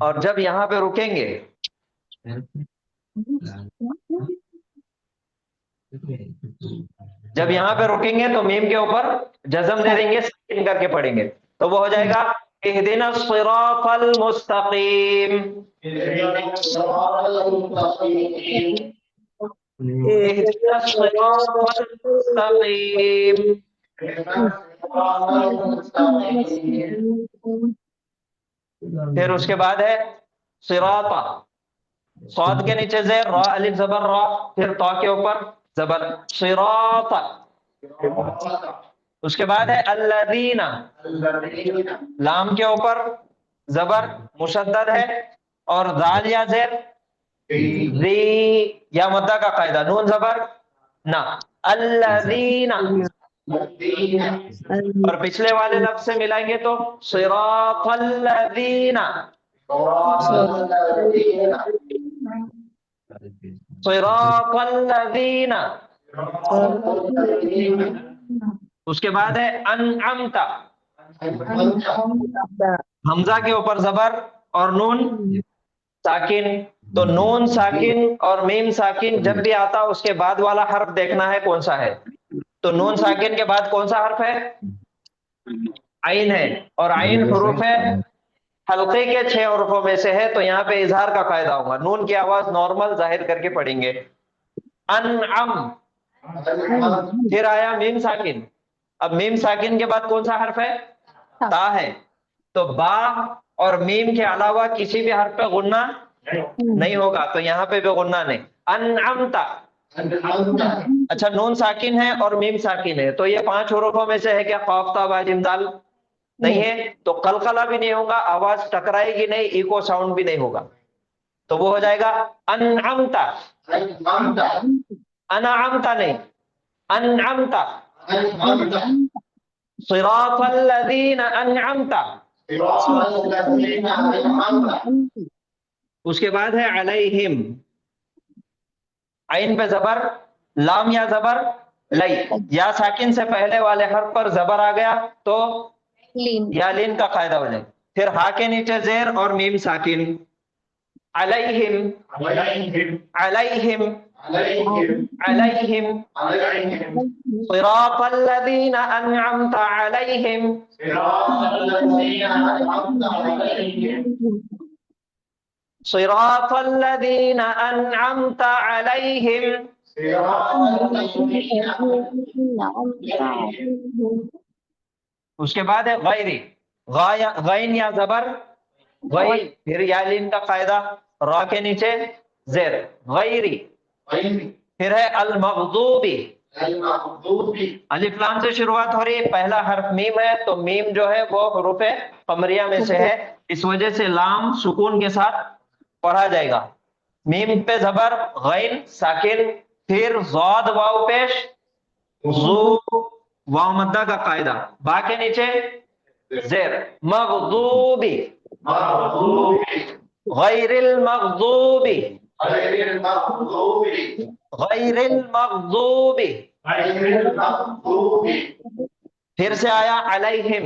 اور جب یہاں پہ رکیں گے جب یہاں پہ رکیں گے تو میم کے اوپر جزم دے دیں گے, ساکن کر کے پڑھیں گے, تو وہ ہو جائے گا اہدنا الصراط المستقیم, اہدنا الصراط المستقیم. پھر اس کے بعد ہے صراطا, صاد کے نیچے زیر, را الف زبر را, پھر تا کے اوپر زبر صراطا. اس کے بعد ہے الذین, لام کے اوپر زبر مشدد ہے, اور ذال یا زیر ذی یا مدہ کا قاعدہ, نون زبر نہ, الذین. اور پچھلے والے لفظ سے ملائیں گے تو صراط الذین, صراط الذین. اس کے بعد ہے انعمت, حمزہ کے اوپر زبر اور نون ساکن. تو نون ساکن اور میم ساکن جب بھی آتا اس کے بعد والا حرف دیکھنا ہے کون سا ہے. تو نون ساکن کے بعد کون سا حرف ہے؟ عین ہے, اور عین حروف ہے حلقے کے 6 حروفوں میں سے ہے, تو یہاں پہ اظہار کا قاعدہ ہوگا, نون کی آواز نارمل ظاہر کر کے پڑھیں گے. انعم, پھر آیا میم ساکن. اب میم ساکن کے بعد کون سا حرف ہے؟ تا ہے. تو با اور میم کے علاوہ کسی بھی حرف پہ غنہ نہیں ہوگا, تو یہاں پہ بھی غنہ نہیں. انعمت, اچھا نون ساکن ہے اور میم ساکن ہے, تو یہ 5 حروفوں میں سے ہے کیا؟ قاف تا با جیم دال نہیں ہے, تو قلقلہ بھی نہیں ہوگا, آواز ٹکرائے گی نہیں, ایکو ساؤنڈ بھی نہیں ہوگا, تو وہ ہو جائے گا انعمت. انعمت نہیں, انعمت. صراط الذین انعمت. اس کے بعد ہے علیہم, عین پہ زبر, لام یا زبر لئی, یا ساکن سے پہلے والے حرف پر زبر آ گیا تو یا لین کا قاعدہ ہو جائے. پھر ہا کے نیچے زیر اور میم ساکن. علیہم, علیہم, علیہم. صراط الذین انعمت علیہم. صراط الذین انعمت علیہم. اس کے بعد ہے غیری, غین یا زبر غیر, پھر یا لین کا قاعدہ, را کے نیچے زیر غیری. پھر ہے المغضوبی, الف لام سے شروعات ہو رہی ہے, پہلا حرف میم ہے, تو میم جو ہے وہ حروف قمریہ میں سے ہے, اس وجہ سے لام سکون کے ساتھ پڑھا جائے گا. میم پہ زبر, غین ساکن, پھر ضاد واو پیش زو, واو مدہ کا قاعدہ, با کے نیچے زیر مغضوبی, غیر المغضوبی, غیر المغضوبی. پھر سے آیا علیہم,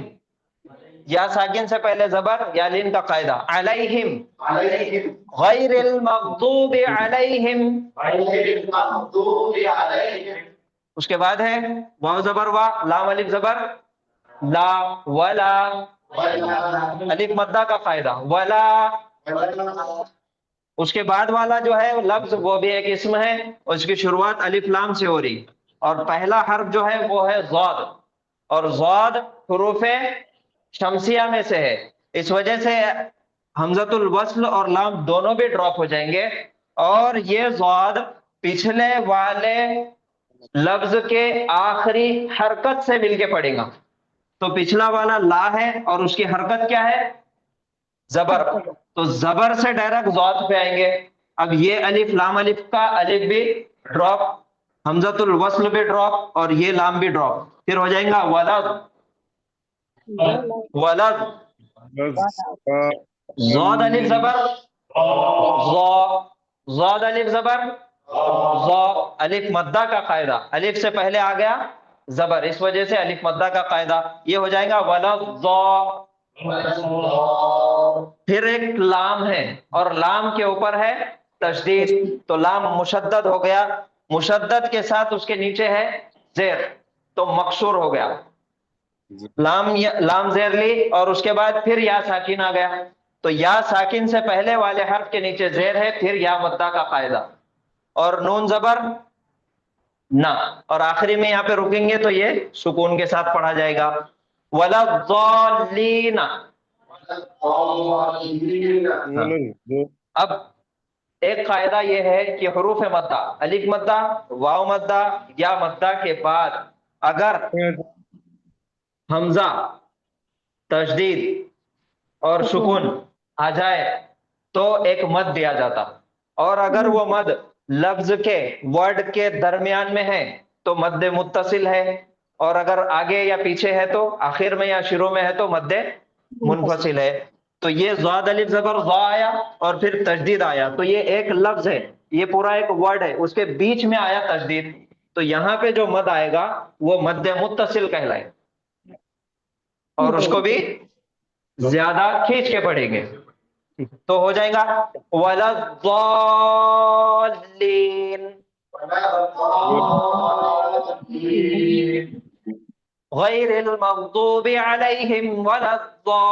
یا ساکن سے پہلے زبر, یا لین کا قاعدہ, علیہم, غیر المغضوب علیہم. اس کے بعد ہے واو زبر وا, لام الف زبر لا, ولا, الف مدہ کا قاعدہ ولا. اس کے بعد والا جو ہے لفظ وہ بھی ایک اسم ہے, اس کی شروعات الف لام سے ہو رہی, اور پہلا حرف جو ہے وہ ہے ضاد, اور ضاد حروف شمسیہ میں سے ہے, اس وجہ سے حمزۃ الوصل اور لام دونوں بھی ڈراپ ہو جائیں گے, اور یہ ضاد پچھلے والے لفظ کے آخری حرکت سے مل کے پڑے گا. تو پچھلا والا لا ہے اور اس کی حرکت کیا ہے؟ زبر, تو زبر سے ڈائریکٹ ضاد پہ آئیں گے. اب یہ الف لام الف کا الف بھی ڈراپ, حمزۃ الوصل بھی ڈراپ, اور یہ لام بھی ڈراپ, پھر ہو جائیں گا ولد, ولد, ضاد الف زبر ضا, ضاد الف زبر ضا, الف مدہ کا قاعدہ, الف سے پہلے آ گیا زبر, اس وجہ سے الف مدہ کا قاعدہ, یہ ہو جائے گا ولد ضا. پھر ایک لام ہے, اور لام کے اوپر ہے تشدید, تو لام مشدد ہو گیا, مشدد کے ساتھ اس کے نیچے ہے زیر تو مکسور ہو گیا. لام زیر لی اور اس کے بعد پھر یا ساکن آ گیا, تو یا ساکن سے پہلے والے حرف کے نیچے زیر ہے, پھر یا مدہ کا قاعدہ, اور نون زبر نہ, اور آخری میں یہاں پہ رکیں گے تو یہ سکون کے ساتھ پڑھا جائے گا. ولا الضالین. اب ایک قاعدہ یہ ہے کہ حروف مدہ, الف مدہ, واو مدہ, یا مدہ کے بعد اگر حمزہ, تشدید اور سکون آ جائے تو ایک مد دیا جاتا, اور اگر وہ مد لفظ کے ورڈ کے درمیان میں ہے تو مد متصل ہے, اور اگر آگے یا پیچھے ہے تو آخر میں یا شروع میں ہے تو مد منفصل ہے. تو یہ ضاد الف زبر ضا آیا اور پھر تشدید آیا, تو یہ ایک لفظ ہے, یہ پورا ایک ورڈ ہے, اس کے بیچ میں آیا تشدید, تو یہاں پہ جو مد آئے گا وہ مد متصل کہلائے, اور اس کو بھی زیادہ کھینچ کے پڑھیں گے تو ہو جائے گا وَلَا الضَّالِّينَ غَيْرِ الْمَغْضُوبِ عَلَيْهِمْ وَلَا الضَّالِّينَ.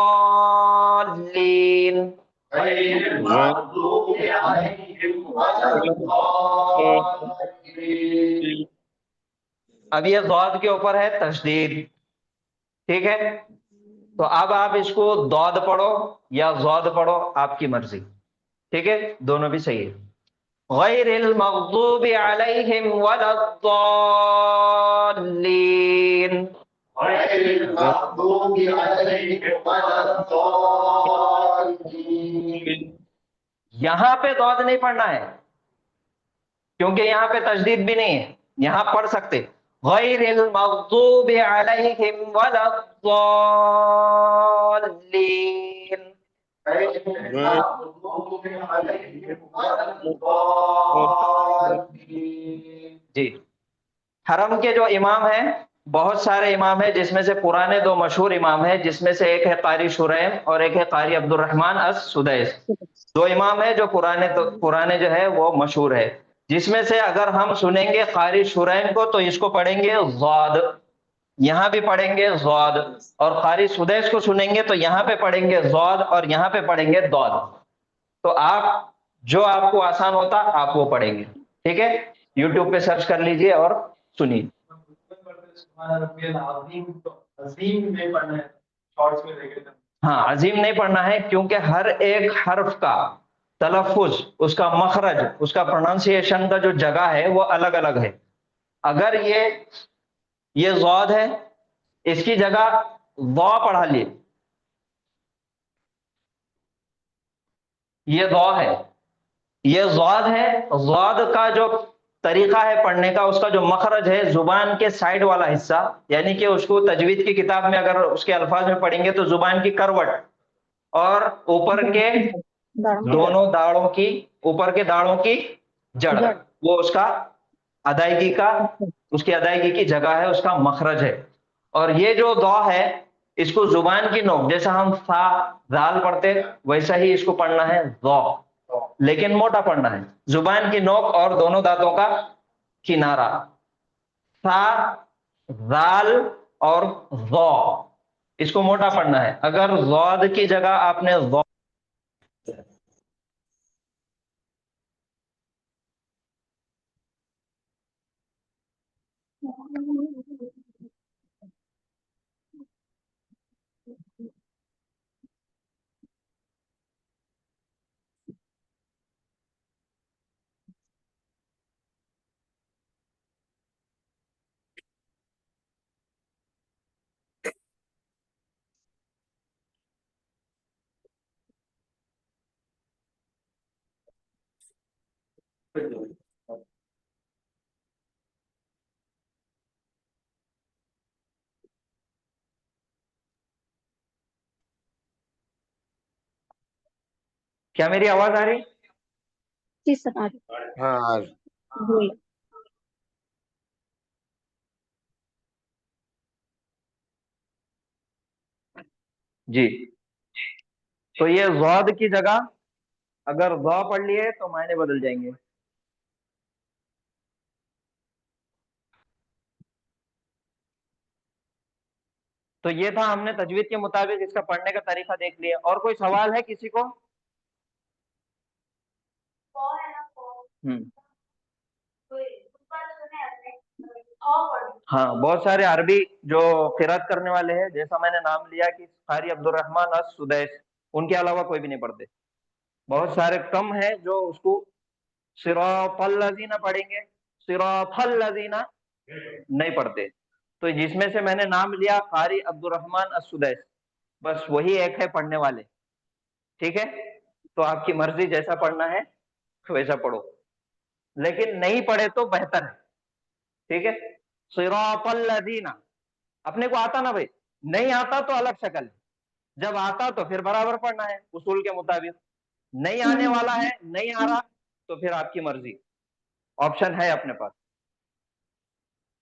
اب یہ ضاد کے اوپر ہے تشدید, ٹھیک ہے, تو اب آپ اس کو ضاد پڑھو یا ضاد پڑھو, آپ کی مرضی, ٹھیک ہے, دونوں بھی صحیح ہے. غیر المغضوب علیہم ولا الضالین. یہاں پہ ضاد نہیں پڑھنا ہے کیونکہ یہاں پہ تشدید بھی نہیں ہے, یہاں پڑھ سکتے غیر المغضوب علیہم ولا الضالین. جی, حرم کے جو امام ہیں, بہت سارے امام ہیں, جس میں سے پرانے دو مشہور امام ہیں, جس میں سے ایک ہے قاری شریم اور ایک ہے قاری عبد الرحمن السدیس. دو امام ہیں جو پرانے جو ہے وہ مشہور ہے, جس میں سے اگر ہم سنیں گے قاری شریم کو تو اس کو پڑھیں گے ضاد, یہاں بھی پڑھیں گے ضاد, اور قاری سدیس کو سنیں گے تو یہاں پہ پڑھیں گے ضاد اور یہاں پہ پڑھیں گے ضاد. تو آپ جو آپ کو آسان ہوتا آپ وہ پڑھیں گے, ٹھیک ہے, یوٹیوب پہ سرچ کر لیجئے اور سنیے. ہاں, عظیم نہیں پڑھنا ہے کیونکہ ہر ایک حرف کا تلفظ, اس کا مخرج, اس کا پروننسیشن کا جو جگہ ہے وہ الگ الگ ہے. اگر یہ ضاد ہے, اس کی جگہ ضا پڑھا لیے, یہ ضا ہے, یہ ضاد ہے. ضاد کا جو طریقہ ہے پڑھنے کا, اس کا جو مخرج ہے زبان کے سائڈ والا حصہ, یعنی کہ اس کو تجوید کی کتاب میں اگر اس کے الفاظ میں پڑھیں گے تو زبان کی کروٹ اور اوپر کے دونوں داڑوں کی, اوپر کے داڑوں کی جڑ, وہ اس کا ادائیگی کا, اس کی ادائیگی کی جگہ ہے, اس کا مخرج ہے. اور یہ جو ضا ہے اس کو زبان کی نوک, جیسا ہم فا زال پڑھتے ویسا ہی اس کو پڑھنا ہے ضا, لیکن موٹا پڑھنا ہے, زبان کی نوک اور دونوں دانتوں کا کنارہ. فا زال اور ضا, اس کو موٹا پڑھنا ہے. اگر ضاد کی جگہ آپ نے ضا, کیا میری آواز آ رہی؟ جی سر, ہاں, جی, تو یہ ضاد کی جگہ اگر ضا پڑھ لیے تو معنی بدل جائیں گے. تو یہ تھا ہم نے تجوید کے مطابق اس کا پڑھنے کا طریقہ دیکھ لیا. اور کوئی سوال ہے کسی کو؟ ہاں بہت سارے عربی جو قرات کرنے والے ہیں، جیسا میں نے نام لیا کہ قاری عبد الرحمن السدیس، ان کے علاوہ کوئی بھی نہیں پڑھتے. بہت سارے کم ہیں جو اس کو صراط الذین پڑھیں گے، صراط الذین نہیں پڑھتے. تو جس میں سے میں نے نام لیا قاری عبد الرحمن السدیس، بس وہی ایک ہے پڑھنے والے. ٹھیک ہے، تو آپ کی مرضی، جیسا پڑھنا ہے ویسا پڑھو، لیکن نہیں پڑھے تو بہتر ہے. ٹھیک ہے، صراط الذین اپنے کو آتا نا بھائی، نہیں آتا تو الگ شکل ہے، جب آتا تو پھر برابر پڑھنا ہے اصول کے مطابق. نہیں آنے والا ہے، نہیں آ رہا، تو پھر آپ کی مرضی، آپشن ہے اپنے پاس.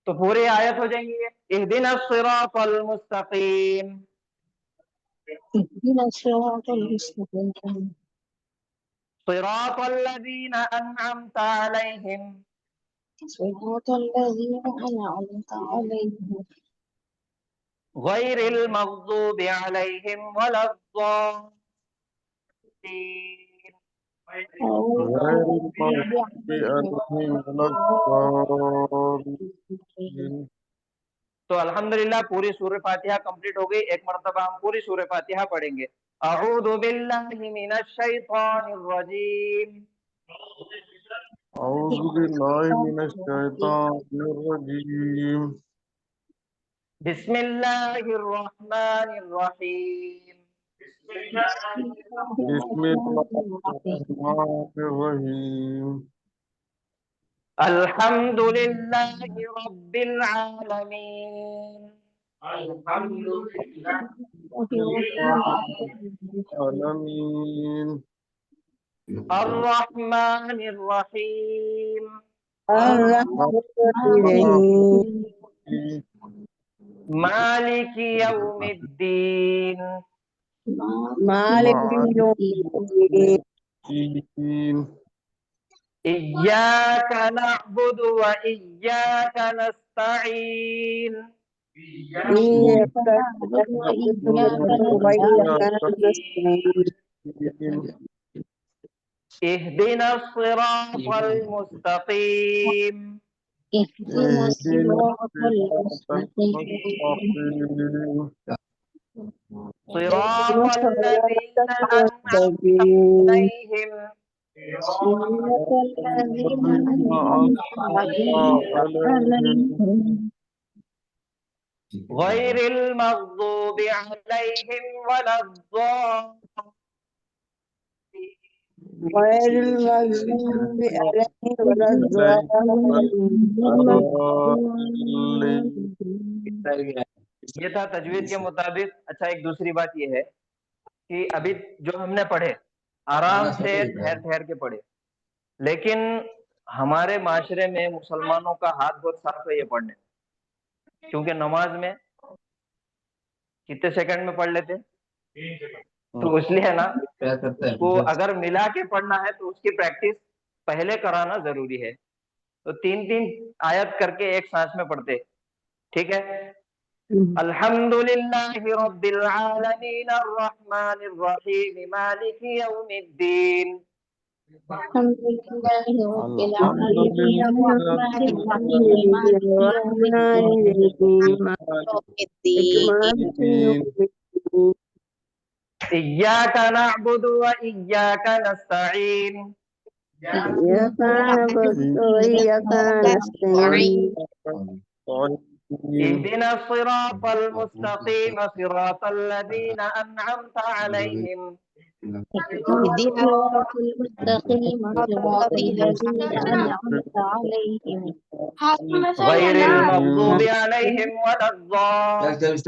تو پوری آیت ہو جائیں گی، اہدنا الصراط المستقیم. اهدنا الصراط المستقيم صراط الذین انعمت علیہم صراط الذين أنعمت عليهم غیر المغضوب علیہم ولا الضالین. غير المغضوب عليهم ولا الضالين. تو الحمدللہ پوری سورہ فاتحہ کمپلیٹ ہو گئی. ایک مرتبہ ہم پوری سورہ فاتحہ پڑھیں گے. اعوذ باللہ من الشیطان الرجیم. أعوذ بالله من الشيطان الرجيم. بسم اللہ الرحمن الرحیم. بسم الله الرحمن الرحيم. الحمد للہ رب العالمین. العالمين. الرحمن الرحیم. مالک یوم الدین. مالك يوم الدين. إياك نعبد وإياك نستعين. إياك نعبد وإياك نستعين اهدنا الصراط المستقيم. اهدنا الصراط المستقيم صراط الذين أنعمت عليهم صراط الذين أنعمت عليهم غير المغضوب عليهم ولا الضالين. غير المغضوب عليهم ولا الضالين. یہ تھا تجوید کے مطابق. اچھا، ایک دوسری بات یہ ہے کہ ابھی جو ہم نے پڑھے آرام سے ٹھہر ٹھہر کے پڑھے، لیکن ہمارے معاشرے میں مسلمانوں کا ہاتھ بہت صاف ہے یہ پڑھنے، کیونکہ نماز میں کتنے سیکنڈ میں پڑھ لیتے، تو اس لیے نا اس کو اگر ملا کے پڑھنا ہے تو اس کی پریکٹس پہلے کرانا ضروری ہے. تو تین تین آیت کر کے ایک سانس میں پڑھتے. ٹھیک ہے، الحمد للہ رب العالمین الرحمن الرحیم مالک یوم الدین. الحمد لله رب العالمين الرحمن الرحيم مالك يوم الدين إياك نعبد وإياك نستعين. إياك نعبد وإياك نستعين اهدنا الصراط المستقيم صراط الذين أنعمت عليهم اهدنا الصراط المستقيم صراط الذين أنعمت عليهم غير المغضوب عليهم ولا الضالين.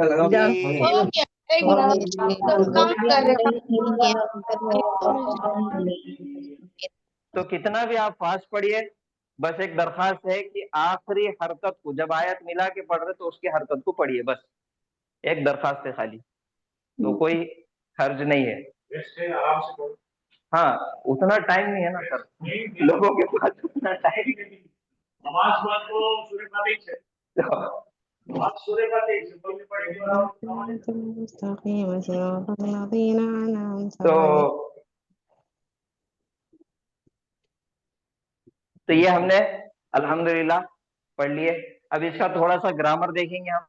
تو کتنا بھی آپ فاسٹ پڑھیے، بس ایک درخواست ہے کہ آخری حرکت کو جب آیت ملا کے پڑھ رہے تو اس کی حرکت کو پڑھیے، بس ایک درخواست ہے خالی، تو کوئی حرج نہیں ہے. ہاں اتنا ٹائم نہیں ہے نا سر، لوگوں کے پاس اتنا ٹائم. المستقيم صراط الذين أنعمت تو یہ ہم نے الحمدللہ پڑھ لیے. اب اس کا تھوڑا سا گرامر دیکھیں گے ہم.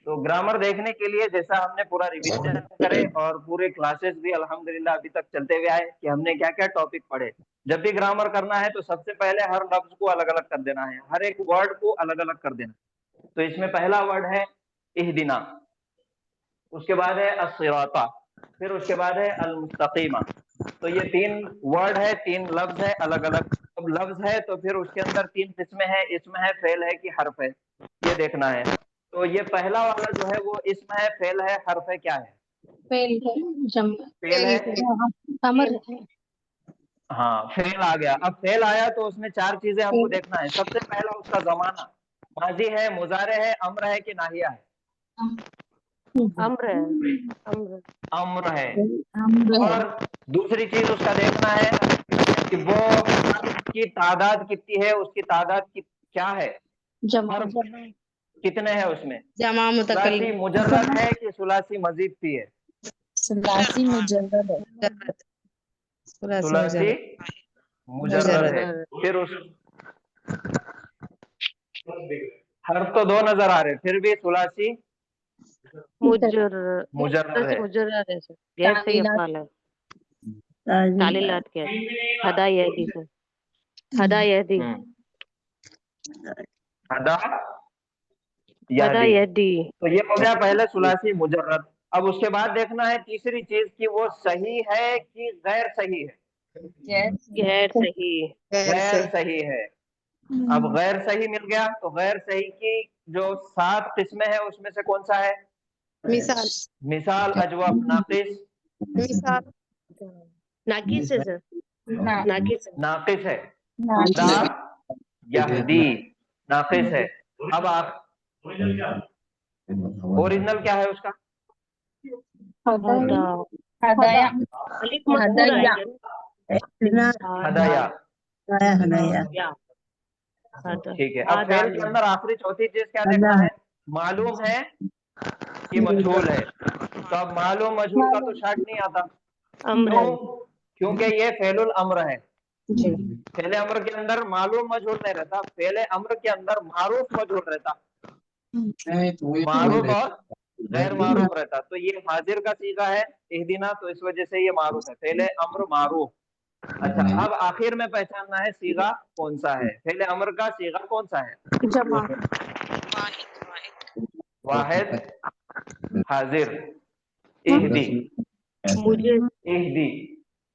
تو گرامر دیکھنے کے لیے جیسا ہم نے پورا ریویژن کرے اور پورے کلاسز بھی الحمدللہ ابھی تک چلتے ہوئے آئے کہ ہم نے کیا کیا ٹاپک پڑھے. جب بھی گرامر کرنا ہے تو سب سے پہلے ہر لفظ کو الگ الگ کر دینا ہے, ہر ایک ورڈ کو الگ الگ کر دینا. تو اس میں پہلا ورڈ ہے اہدنا, اس کے بعد ہے الصراط, پھر اس کے بعد ہے المستقیمہ. تو یہ 3 ورڈ ہے, 3 لفظ ہے الگ الگ. اب لفظ ہے تو پھر اس کے اندر 3 قسمیں ہیں, اسم ہے, فعل ہے کہ حرف ہے, یہ دیکھنا ہے. تو یہ پہلا والا جو ہے وہ اسم ہے, فعل ہے, حرف ہے, کیا ہے؟ فعل ہے. ہاں فعل آ گیا. اب فعل آیا تو اس میں 4 چیزیں ہم کو دیکھنا ہے. سب سے پہلا اس کا زمانہ, ماضی ہے, مضارع ہے, امر ہے کہ ناہیہ ہے؟ امر ہے, امر امر ہے. اور دوسری چیز اس کا دیکھنا ہے کہ وہ حرف کی تعداد کتنی ہے, اس کی تعداد کیا ہے, حرف کتنے ہیں اس میں, جمع ثلاثی مجرد ہے کہ ثلاثی مزید بھی ہے؟ ثلاثی مجرد ہے. ثلاثی مجرد ہے. پھر اس حرف تو 2 نظر آ رہے, پھر بھی ثلاثی مجرد ہے. مجرد ہے سر, غیر صحیح افعال ہے. تعلیلات کیا ہے, ہدا یہدی سر, ہدا یہدی, ہدا ہدا یہدی. یہدی. تو یہ ہو گیا پہلے ثلاثی مجرد. اب اس کے بعد دیکھنا ہے تیسری چیز کہ وہ صحیح ہے کہ غیر صحیح ہے. غیر صحیح, غیر صحیح ہے. اب غیر صحیح مل گیا تو غیر صحیح کی جو 7 قسمیں ہیں اس میں سے کون سا ہے؟ مثال, مثال, اجوف, ناقص. مثال ناقص ہے سر, ناقص ہے. ناقص ہے. ہدا یہدی ناقص ہے. اب آپ اوریجنل کیا ہے اس کا؟ ہدا, الف مذکور آئے گا, ہدایا. یا ہدا. ٹھیک ہے. اب فعل کے اندر آخری چوتھی چیز کیا دیکھنا ہے؟ معلوم ہے کہ مجہول ہے. تو اب معلوم مجہول کا تو شرط نہیں آتا. امر ہے, کیونکہ یہ فعل الامر ہے. فعل امر کے اندر معلوم مجہول نہیں رہتا, فعل امر کے اندر معروف مجہول رہتا, معروف اور غیر معروف رہتا. تو یہ حاضر کا صیغہ ہے اہدنا, تو اس وجہ سے یہ معروف ہے, فعل امر معروف. اچھا, اب آخر میں پہچاننا ہے صیغہ کون سا ہے, فعل امر کا صیغہ کون سا ہے؟ جمع, واحد, حاضر, اہدی, مجھے اہدی,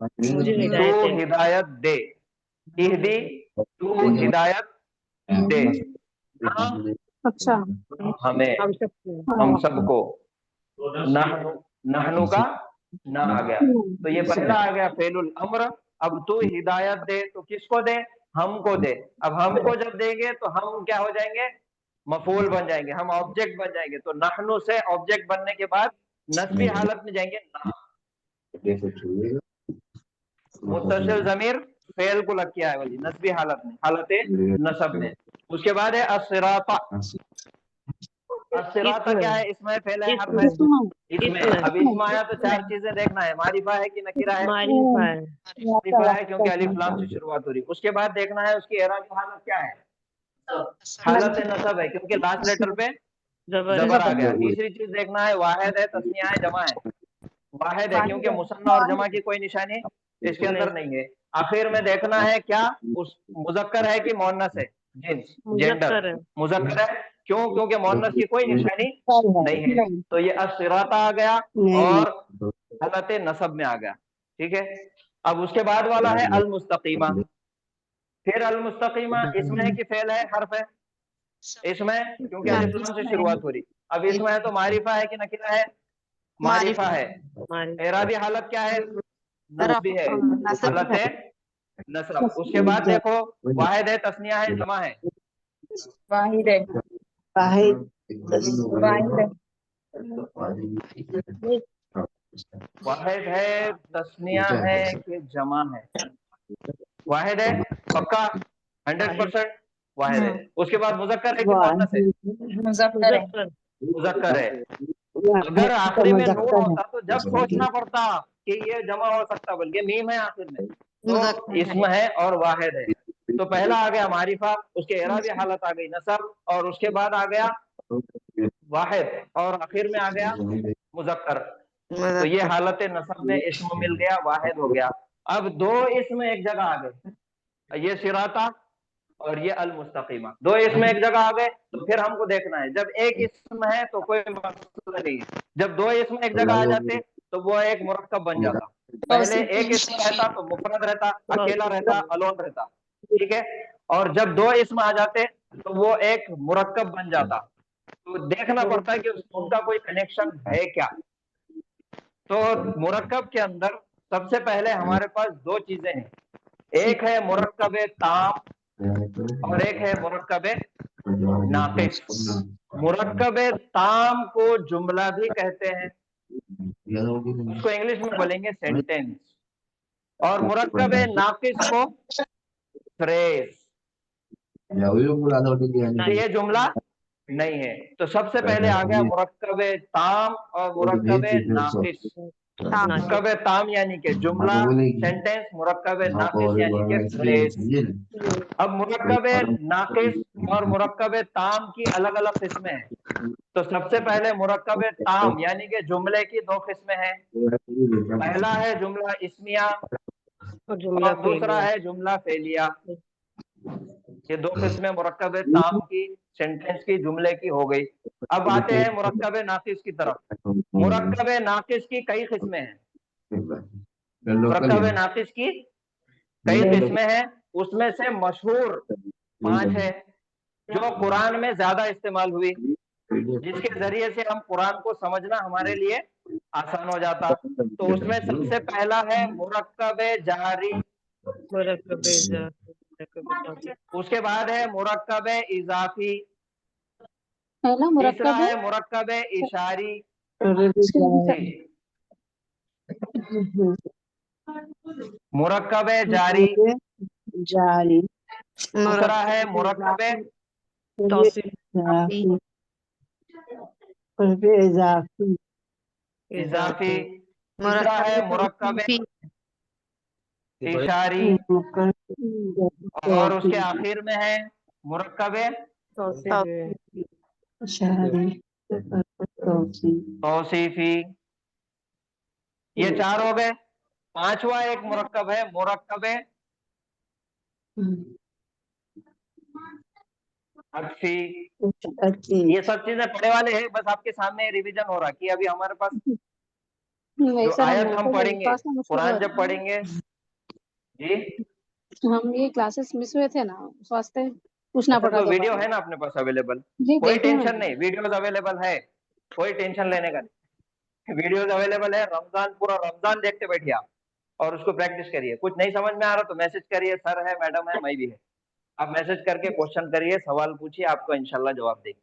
مجھے تو ہدایت ہے. ہدایت دے, اہدی تو ہدایت دے. اچھا, ہمیں, ہم سب کو, ہم سب کو. نحنو کا نہ آ گیا. تو یہ پہلا آ گیا فعل الامر. اب تو ہدایت دے تو کس کو دے؟ ہم کو دے. اب ہم کو جب دیں گے تو ہم کیا ہو جائیں گے؟ مفعول بن جائیں گے, ہم آبجیکٹ بن جائیں گے. تو نحنو سے آبجیکٹ بننے کے بعد نسبی حالت میں جائیں گے. متصل ضمیر فعل کو لگ کیا ہے وہی نسبی حالت میں, حالت نصب میں. اس کے بعد ہے الصراط. الصراط کیا ہے؟ اسم ہے, فعل ہے, حرف ہے؟ اسم ہے. اب اسم آیا تو 4 چیزیں دیکھنا ہے, معرفہ ہے کہ نکرہ ہے؟ معرفہ ہے, معرفہ ہے کیونکہ الف لام سے شروعات ہو رہی. اس کے بعد دیکھنا ہے اس کی اعرابی حالت کیا ہے؟ حالت نصب ہے کیونکہ لاسٹ لیٹر پہ زبر آ گیا. تیسری چیز دیکھنا ہے واحد ہے, تسنیہ ہے, جمع ہے؟ واحد ہے کیونکہ مثنی اور جمع کی کوئی نشانی اس کے اندر نہیں ہے. آخر میں دیکھنا ہے کیا اس مذکر ہے کہ مؤنث ہے, جنس, جینڈر. مذکر ہے. مذکر ہے, کیوں؟ کیونکہ مؤنث کی کوئی نشانی نہیں ہے. تو یہ الصراط آ گیا اور حالت نصب میں آ گیا. ٹھیک ہے. اب اس کے بعد والا ہے المستقیمہ. پھر المستقیمہ اسم ہے کہ فعل ہے, حرف ہے؟ اسم ہے کیونکہ الف لام سے شروعات ہو رہی. اب اسم ہے تو معرفہ ہے کہ نکرہ ہے؟ معرفہ ہے. اعرابی حالت کیا ہے؟ نصبی ہے, حالت ہے نصب. اس کے بعد دیکھو واحد ہے, تسنیہ ہے, جمع ہے؟ واحد ہے, واحد ہے, واحد ہے, تسنیہ ہے کہ جمع ہے؟ واحد ہے پکا 100%. वाहिद है। उसके बाद मुज़क्कर है कि मुअन्नस है? मुजफ्फर है। मुज़क्कर है। अगर आखिरी में नून होता तो जब सोचना पड़ता कि ये जमा हो सकता, बल्कि मीम है आखिर में, तो मुज़क्कर इसम है और वाहिद है। तो पहला आ गया मारिफा, उसके एराबी हालत आ गई नसब, और उसके बाद आ गया वाहिद, और आखिर में आ गया मुज़क्कर। तो ये हालत नसब में इस्म मिल गया, वाहिद हो गया। अब दो इस्म एक जगह आ गए, ये सिराता और ये अल मुस्तकीमा, दो इसमें एक जगह आ गए। तो फिर हमको देखना है, जब एक इसम है तो कोई मसला नहीं है, जब दो इसम एक जगह आ जाते तो वो एक मुरक्कब बन जाता। पहले एक इसम रहता तो मुफरद रहता, अकेला रहता, अलोन रहता, ठीक है। और जब दो इसम आ जाते तो वो एक मुरक्कब बन जाता। तो देखना पड़ता है कि उनका कोई कनेक्शन है क्या। तो मुरक्कब के अंदर सबसे पहले हमारे पास दो चीजें हैं, एक है मुरक्कब ताम और एक है मुरक्कब नाकिस। मुरक्कब ताम को जुमला भी कहते हैं, उसको इंग्लिश में बोलेंगे सेंटेंस, और मुरक्कब नाकिस को फ्रेज। ये जुमला नहीं है। तो सबसे पहले आ गया मुरक्कब ताम और मुरक्कब नाकिस। मुरक्कब ताम यानी कि जुमला, सेंटेंस, मुरक्कब नाकिस यानी कि फ्रेज। अब मुरक्कब नाकिस और मुरक्कब ताम की अलग अलग किस्में हैं। तो सबसे पहले मुरक्कब ताम यानी कि जुमले की दो किस्में हैं, पहला है जुमला इस्मिया और दूसरा है जुमला फेलिया। ये दो किस्में मुरक्कब ताम की, सेंटेंस की, जुमले की हो गई। अब आते हैं मुरक्कब नाकिस की तरफ। मुरक्कब नाकिस की कई किस्में हैं, मुरक्कब नाकिस की कई किस्में हैं, उसमें से मशहूर 5 है जो कुरान में ज्यादा इस्तेमाल हुई, जिसके जरिए से हम कुरान को समझना हमारे लिए आसान हो जाता। तो उसमें सबसे पहला है मुरक्कब जारी, उसके बाद है मुरक्कब इजाफी, तीसरा है मुरक्कब इशारी, मुरक्कब जारी, दूसरा है मुरक्कब इजाफी, तीसरा है मुरक्कब इशारी, और उसके आखिर में है मुरक्कब तौसीफी। ये 4 हो गए। पांचवा एक मुरक्कब है मुरक्कब अत्फी। ये सब चीजें पढ़े वाले हैं, बस आपके सामने रिवीजन हो रहा कि अभी हमारे पास जो आयत हम पढ़ेंगे, कुरान जब पढ़ेंगे जी, हम ये क्लासेस मिस हुए थे ना, उस वास्ते पूछना पड़ा। तो वीडियो है ना अपने पास अवेलेबल, कोई टेंशन नहीं, वीडियोस अवेलेबल है, कोई टेंशन लेने का नहीं, वीडियोस अवेलेबल है। रमजान, पूरा रमजान देखते बैठिए आप और उसको प्रैक्टिस करिए। कुछ नहीं समझ में आ रहा तो मैसेज करिए, सर है, मैडम है, मैं भी है, आप मैसेज करके क्वेश्चन करिए, सवाल पूछिए, आपको इंशाल्लाह जवाब देंगे,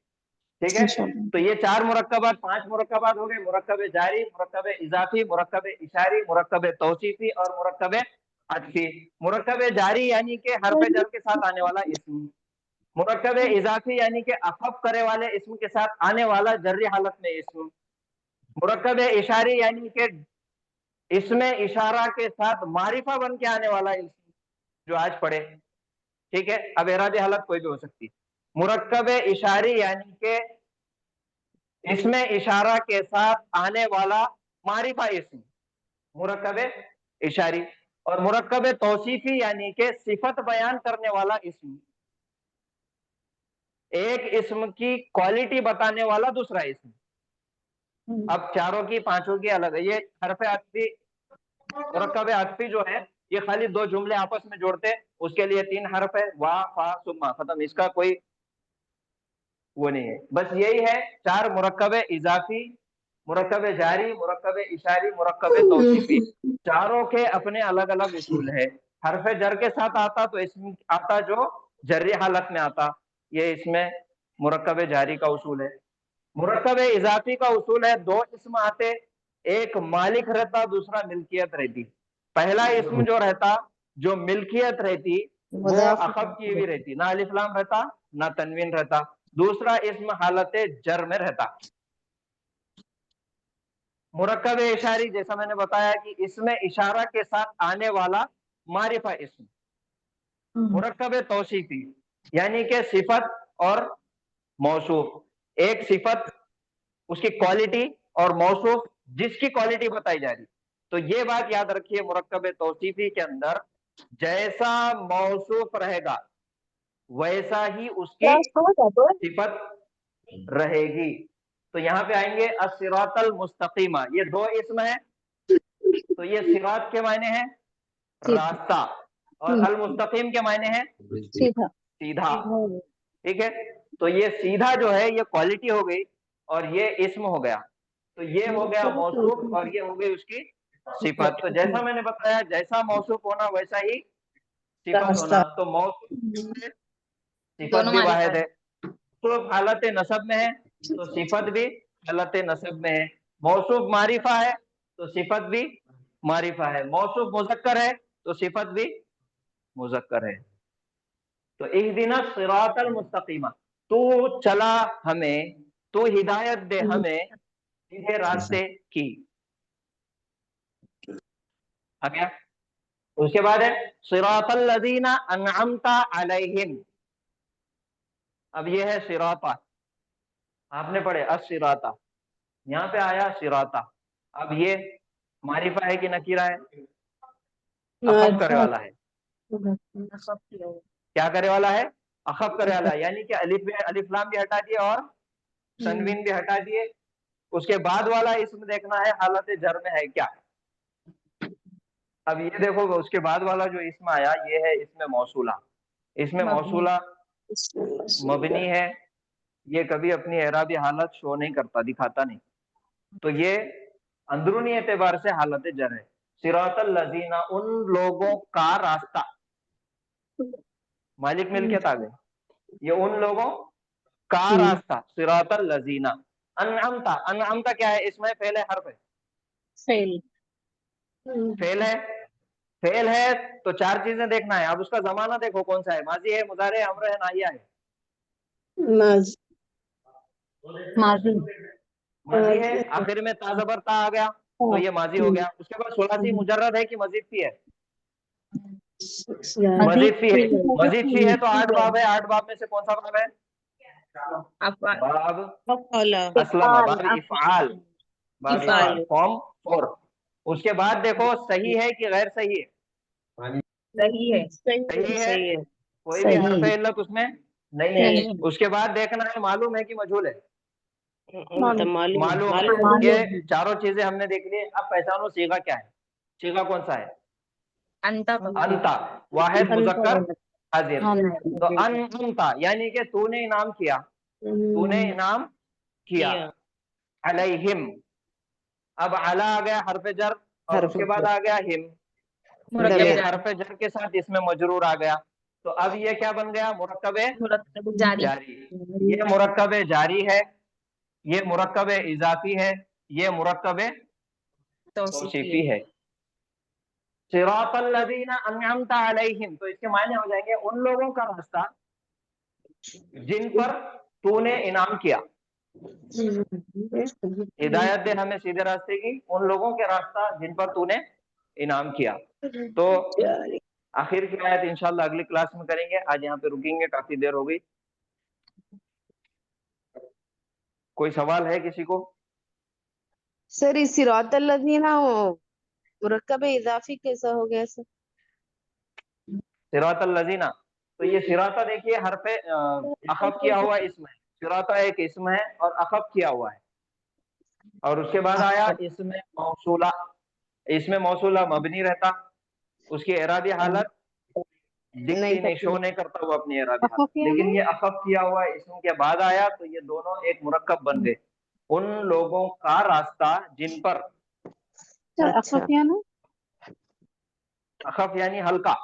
ठीक है। तो ये 4 मुरक्कबात, 5 मुरक्कबात हो गए, मुरक्कब जारी, मुरक्कब इजाफी, मुरक्कब इशारी, मुरक्कब तौसीफी और मुरक्कब अत्फी। मुरक्कब जारी यानी कि हरफ जर के साथ आने वाला इस्म, मुरक्कब इजाफी यानी कि अखफ करे वाले इस्म के साथ आने वाला जर्री हालत में इस्म, मुरक्कब इशारी यानी कि इसमें इशारा के साथ मारिफा बन के आने वाला इस्म जो आज पढ़े, ठीक है। अब एराबी हालत कोई भी हो सकती है। मुरक्कब इशारी यानी कि इसमें इशारा के साथ आने वाला मारिफा इस्म, मुरक्कब इशारी। और मुरक्कब तौसीफी यानी कि सिफत बयान करने वाला इस्म, एक इस्म की क्वालिटी बताने वाला दूसरा इस्म। अब चारों की, पांचों की अलग है। ये हरफ अत्फी, मुरक्कब अत्फी जो है ये खाली 2 जुमले आपस में जोड़ते, उसके लिए 3 हरफ है, वा फा सुम्मा, खत्म, इसका कोई वो नहीं है। बस यही है 4 मुरक्कब इजाफी, मुरक्कब जारी, मुरक्कब इशारी, मुरक्कब तौसीफी, चारों के अपने अलग अलग उसूल है। हरफ जर के साथ आता तो इसमें आता जो जर्री हालत में आता, ये इसमें मुरक्कब जारी का उसूल है। मुरक्कब इजाफी का उसूल है 2 इस्म आते, एक मालिक रहता, दूसरा मिल्कियत रहती। पहला इस्म जो रहता, जो मिल्कियत रहती, वो अखब की हुई रहती, ना अलिफ लाम रहता ना तनवीन रहता। दूसरा इसम हालत जर में रहता। मुरक्कब इशारी जैसा मैंने बताया कि इसमें इशारा के साथ आने वाला मारिफा इसम। मुरक्कब तौसीफी यानी कि सिफत और मौसूफ, एक सिफत उसकी क्वालिटी और मौसूफ जिसकी क्वालिटी बताई जा रही। तो ये बात याद रखिए, मुरक्कब तौसीफी के अंदर जैसा मौसूफ रहेगा वैसा ही उसकी सिफत रहेगी। तो यहाँ पे आएंगे अस्सिरातल मुस्तकीमा, ये दो इसम है। तो ये सिरात के मायने हैं रास्ता, और अल मुस्तकीम के मायने हैं सीधा। ठीक है, तो ये सीधा जो है ये क्वालिटी हो गई और ये इसम हो गया। तो ये हो गया मौसूफ और ये हो गई उसकी सिफत। तो जैसा मैंने बताया, जैसा मौसूफ होना वैसा ही सिफत होना। तो मौसूफ सिफत भी वाहिद है। तो हालत नसब में है तो सिफत भी हालत नसब में है। मौसूफ मारिफा है तो सिफत भी मारिफा है। मौसूफ मुज़क्कर है तो सिफत भी मुज़क्कर है। तो इहदिना सिरातल मुस्तकीमा, तू चला हमें, तू हिदायत दे हमें सीधे रास्ते की। आ गया। उसके बाद है सिरातल लज़ीना अनअमता अलैहिम। अब ये है सिराता, आपने पढ़े अस्सिराता, यहाँ पे आया सिराता। अब ये मारिफा है कि नकीरा है? अखफ करे वाला है। क्या करे वाला है? अखफ करे वाला है, यानी कि अलिफ लाम भी हटा दिए और तनवीन भी हटा दिए। उसके बाद वाला इसमें देखना है हालत जर में है क्या। अब ये देखो, उसके बाद वाला जो इसमें आया ये है इसमें मौसूला। इसमें मौसूला मबनी है, ये कभी अपनी एराबी हालत शो नहीं करता, दिखाता नहीं। तो ये अंदरूनी एतबार से हालत जर है। सिरातल लजीना, उन लोगों का रास्ता, मालिक मिल्कियत आ गए, ये उन लोगों का रास्ता। सिरातल लजीना अनअमता, अनअमता क्या है? इसमें फेल है, हर्फ है, फेल है। फेल है तो चार चीजें देखना है। अब उसका जमाना देखो कौन सा है, माजी है, मुजारे, अम्र है, नाहिया है। माजी है, आखिर में ता ज़बर ता आ गया तो ये माजी हो गया। उसके बाद सुलासी मुजर्रद है कि मजीद फी है? मजीद फी है। मजीद फी है तो 8 बाब है, 8 बाब में से कौन सा बाब है? बाब अस्लमा, बाब इफ़आल, बाब इफ़आल, फॉर्म 4। उसके बाद देखो सही है कि गैर सही है? सही है, कोई भी हर्फ इल्लत उसमें नहीं है। उसके बाद देखना है मालूम है कि मजहूल है? मालूम है। ये चारों चीजें हमने देख ली। अब पहचानो सीगा क्या है। सीगा कौन सा है? अंता, वाहिद मुज़क्कर हाजिर। तो अंता यानी कि तूने इनाम किया, तूने इनाम किया। अलैहिम, अब अला आ गया हर्फ जर और उसके बाद आ गया हिम, ये हर्फ जर के साथ इसमें मजरूर आ गया। तो अब ये क्या बन गया? मुरक्कब जारी। ये मुरक्कब जारी है, ये मुरक्कब इजाफी है, ये मुरक्कब तौसीफी है। सिरातल लज़ीना अनअमता अलैहिम, तो इसके मायने हो जाएंगे उन लोगों का रास्ता जिन पर तूने इनाम किया। हिदायत दे हमें सीधे रास्ते की, उन लोगों के रास्ता जिन पर तूने इनाम किया। तो आखिर की आयत इंशाल्लाह अगली क्लास में करेंगे। आज यहाँ पे रुकेंगे, काफी देर हो गई। कोई सवाल है किसी को? सर इस सिरातल लज़ीना मुरक्कब इजाफी कैसा हो गया सर? सिरातल लज़ीना, तो ये सिराता देखिए हर्फ अखफ किया हुआ इसम है। सिराता एक इसम है और अखफ किया हुआ है। और उसके बाद आया इसमें मौसूला। इसमें मौसूला मबनी रहता, उसकी एराबी हालत दिखती नहीं, शो नहीं करता वो अपनी एराबी हालत। लेकिन ये अखफ किया हुआ इसम के बाद आया तो ये दोनों एक मुरक्कब बन गए। उन लोगों का रास्ता जिन पर, अखफ यानी हल्का,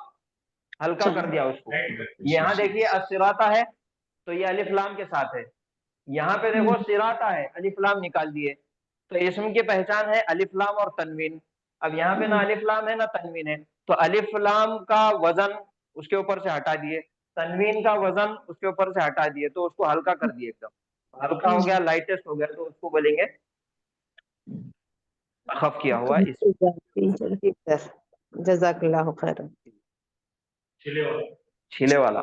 हल्का कर दिया उसको। यहाँ देखिए अस्सिराता है तो ये अलिफ लाम के साथ है। यहाँ पे देखो सिराता है, अलिफ लाम निकाल दिए। तो इसम की पहचान है अलिफ लाम और तनवीन। अब यहाँ पे ना अलिफ लाम है ना तनवीन है, तो अलिफ लाम का वजन उसके ऊपर से हटा दिए, तनवीन का वजन उसके ऊपर से हटा दिए, तो उसको हल्का कर दिए, एकदम हल्का हो गया, लाइटेस्ट हो गया, तो उसको बोलेंगे खफ किया हुआ इसम। ठीक सर, जजाकल्लाहु खैरन। छिले वाला,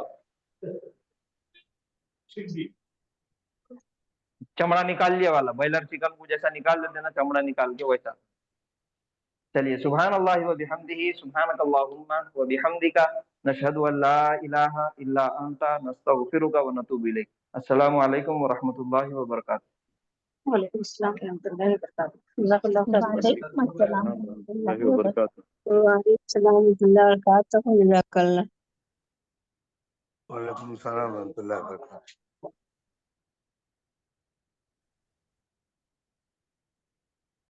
चमड़ा निकाल लिया वाला, बॉयलर चिकन को जैसा निकाल देते हैं ना चमड़ा निकाल के, वैसा। चलिए, सुभान अल्लाह व बिहम्दिही, सुब्हानक अल्लाहुम्मा व बिहम्दिका, नशहदु अन ला इलाहा इल्ला अंता, नस्तगफिरुका व नतूबु इलैक। अस्सलामु अलैकुम व रहमतुल्लाहि व बरकातुहू। वालेकुम अस्सलाम रहमतुल्लाहि व बरकातहू। जज़ाकल्लाहु खैर। वबरकातुहू। वालेकुम सलाम रहमतुल्लाहि व बरकातहू। जज़ाकल्लाह। वालेकुम सलाम रहमतुल्लाहि व बरकातहू।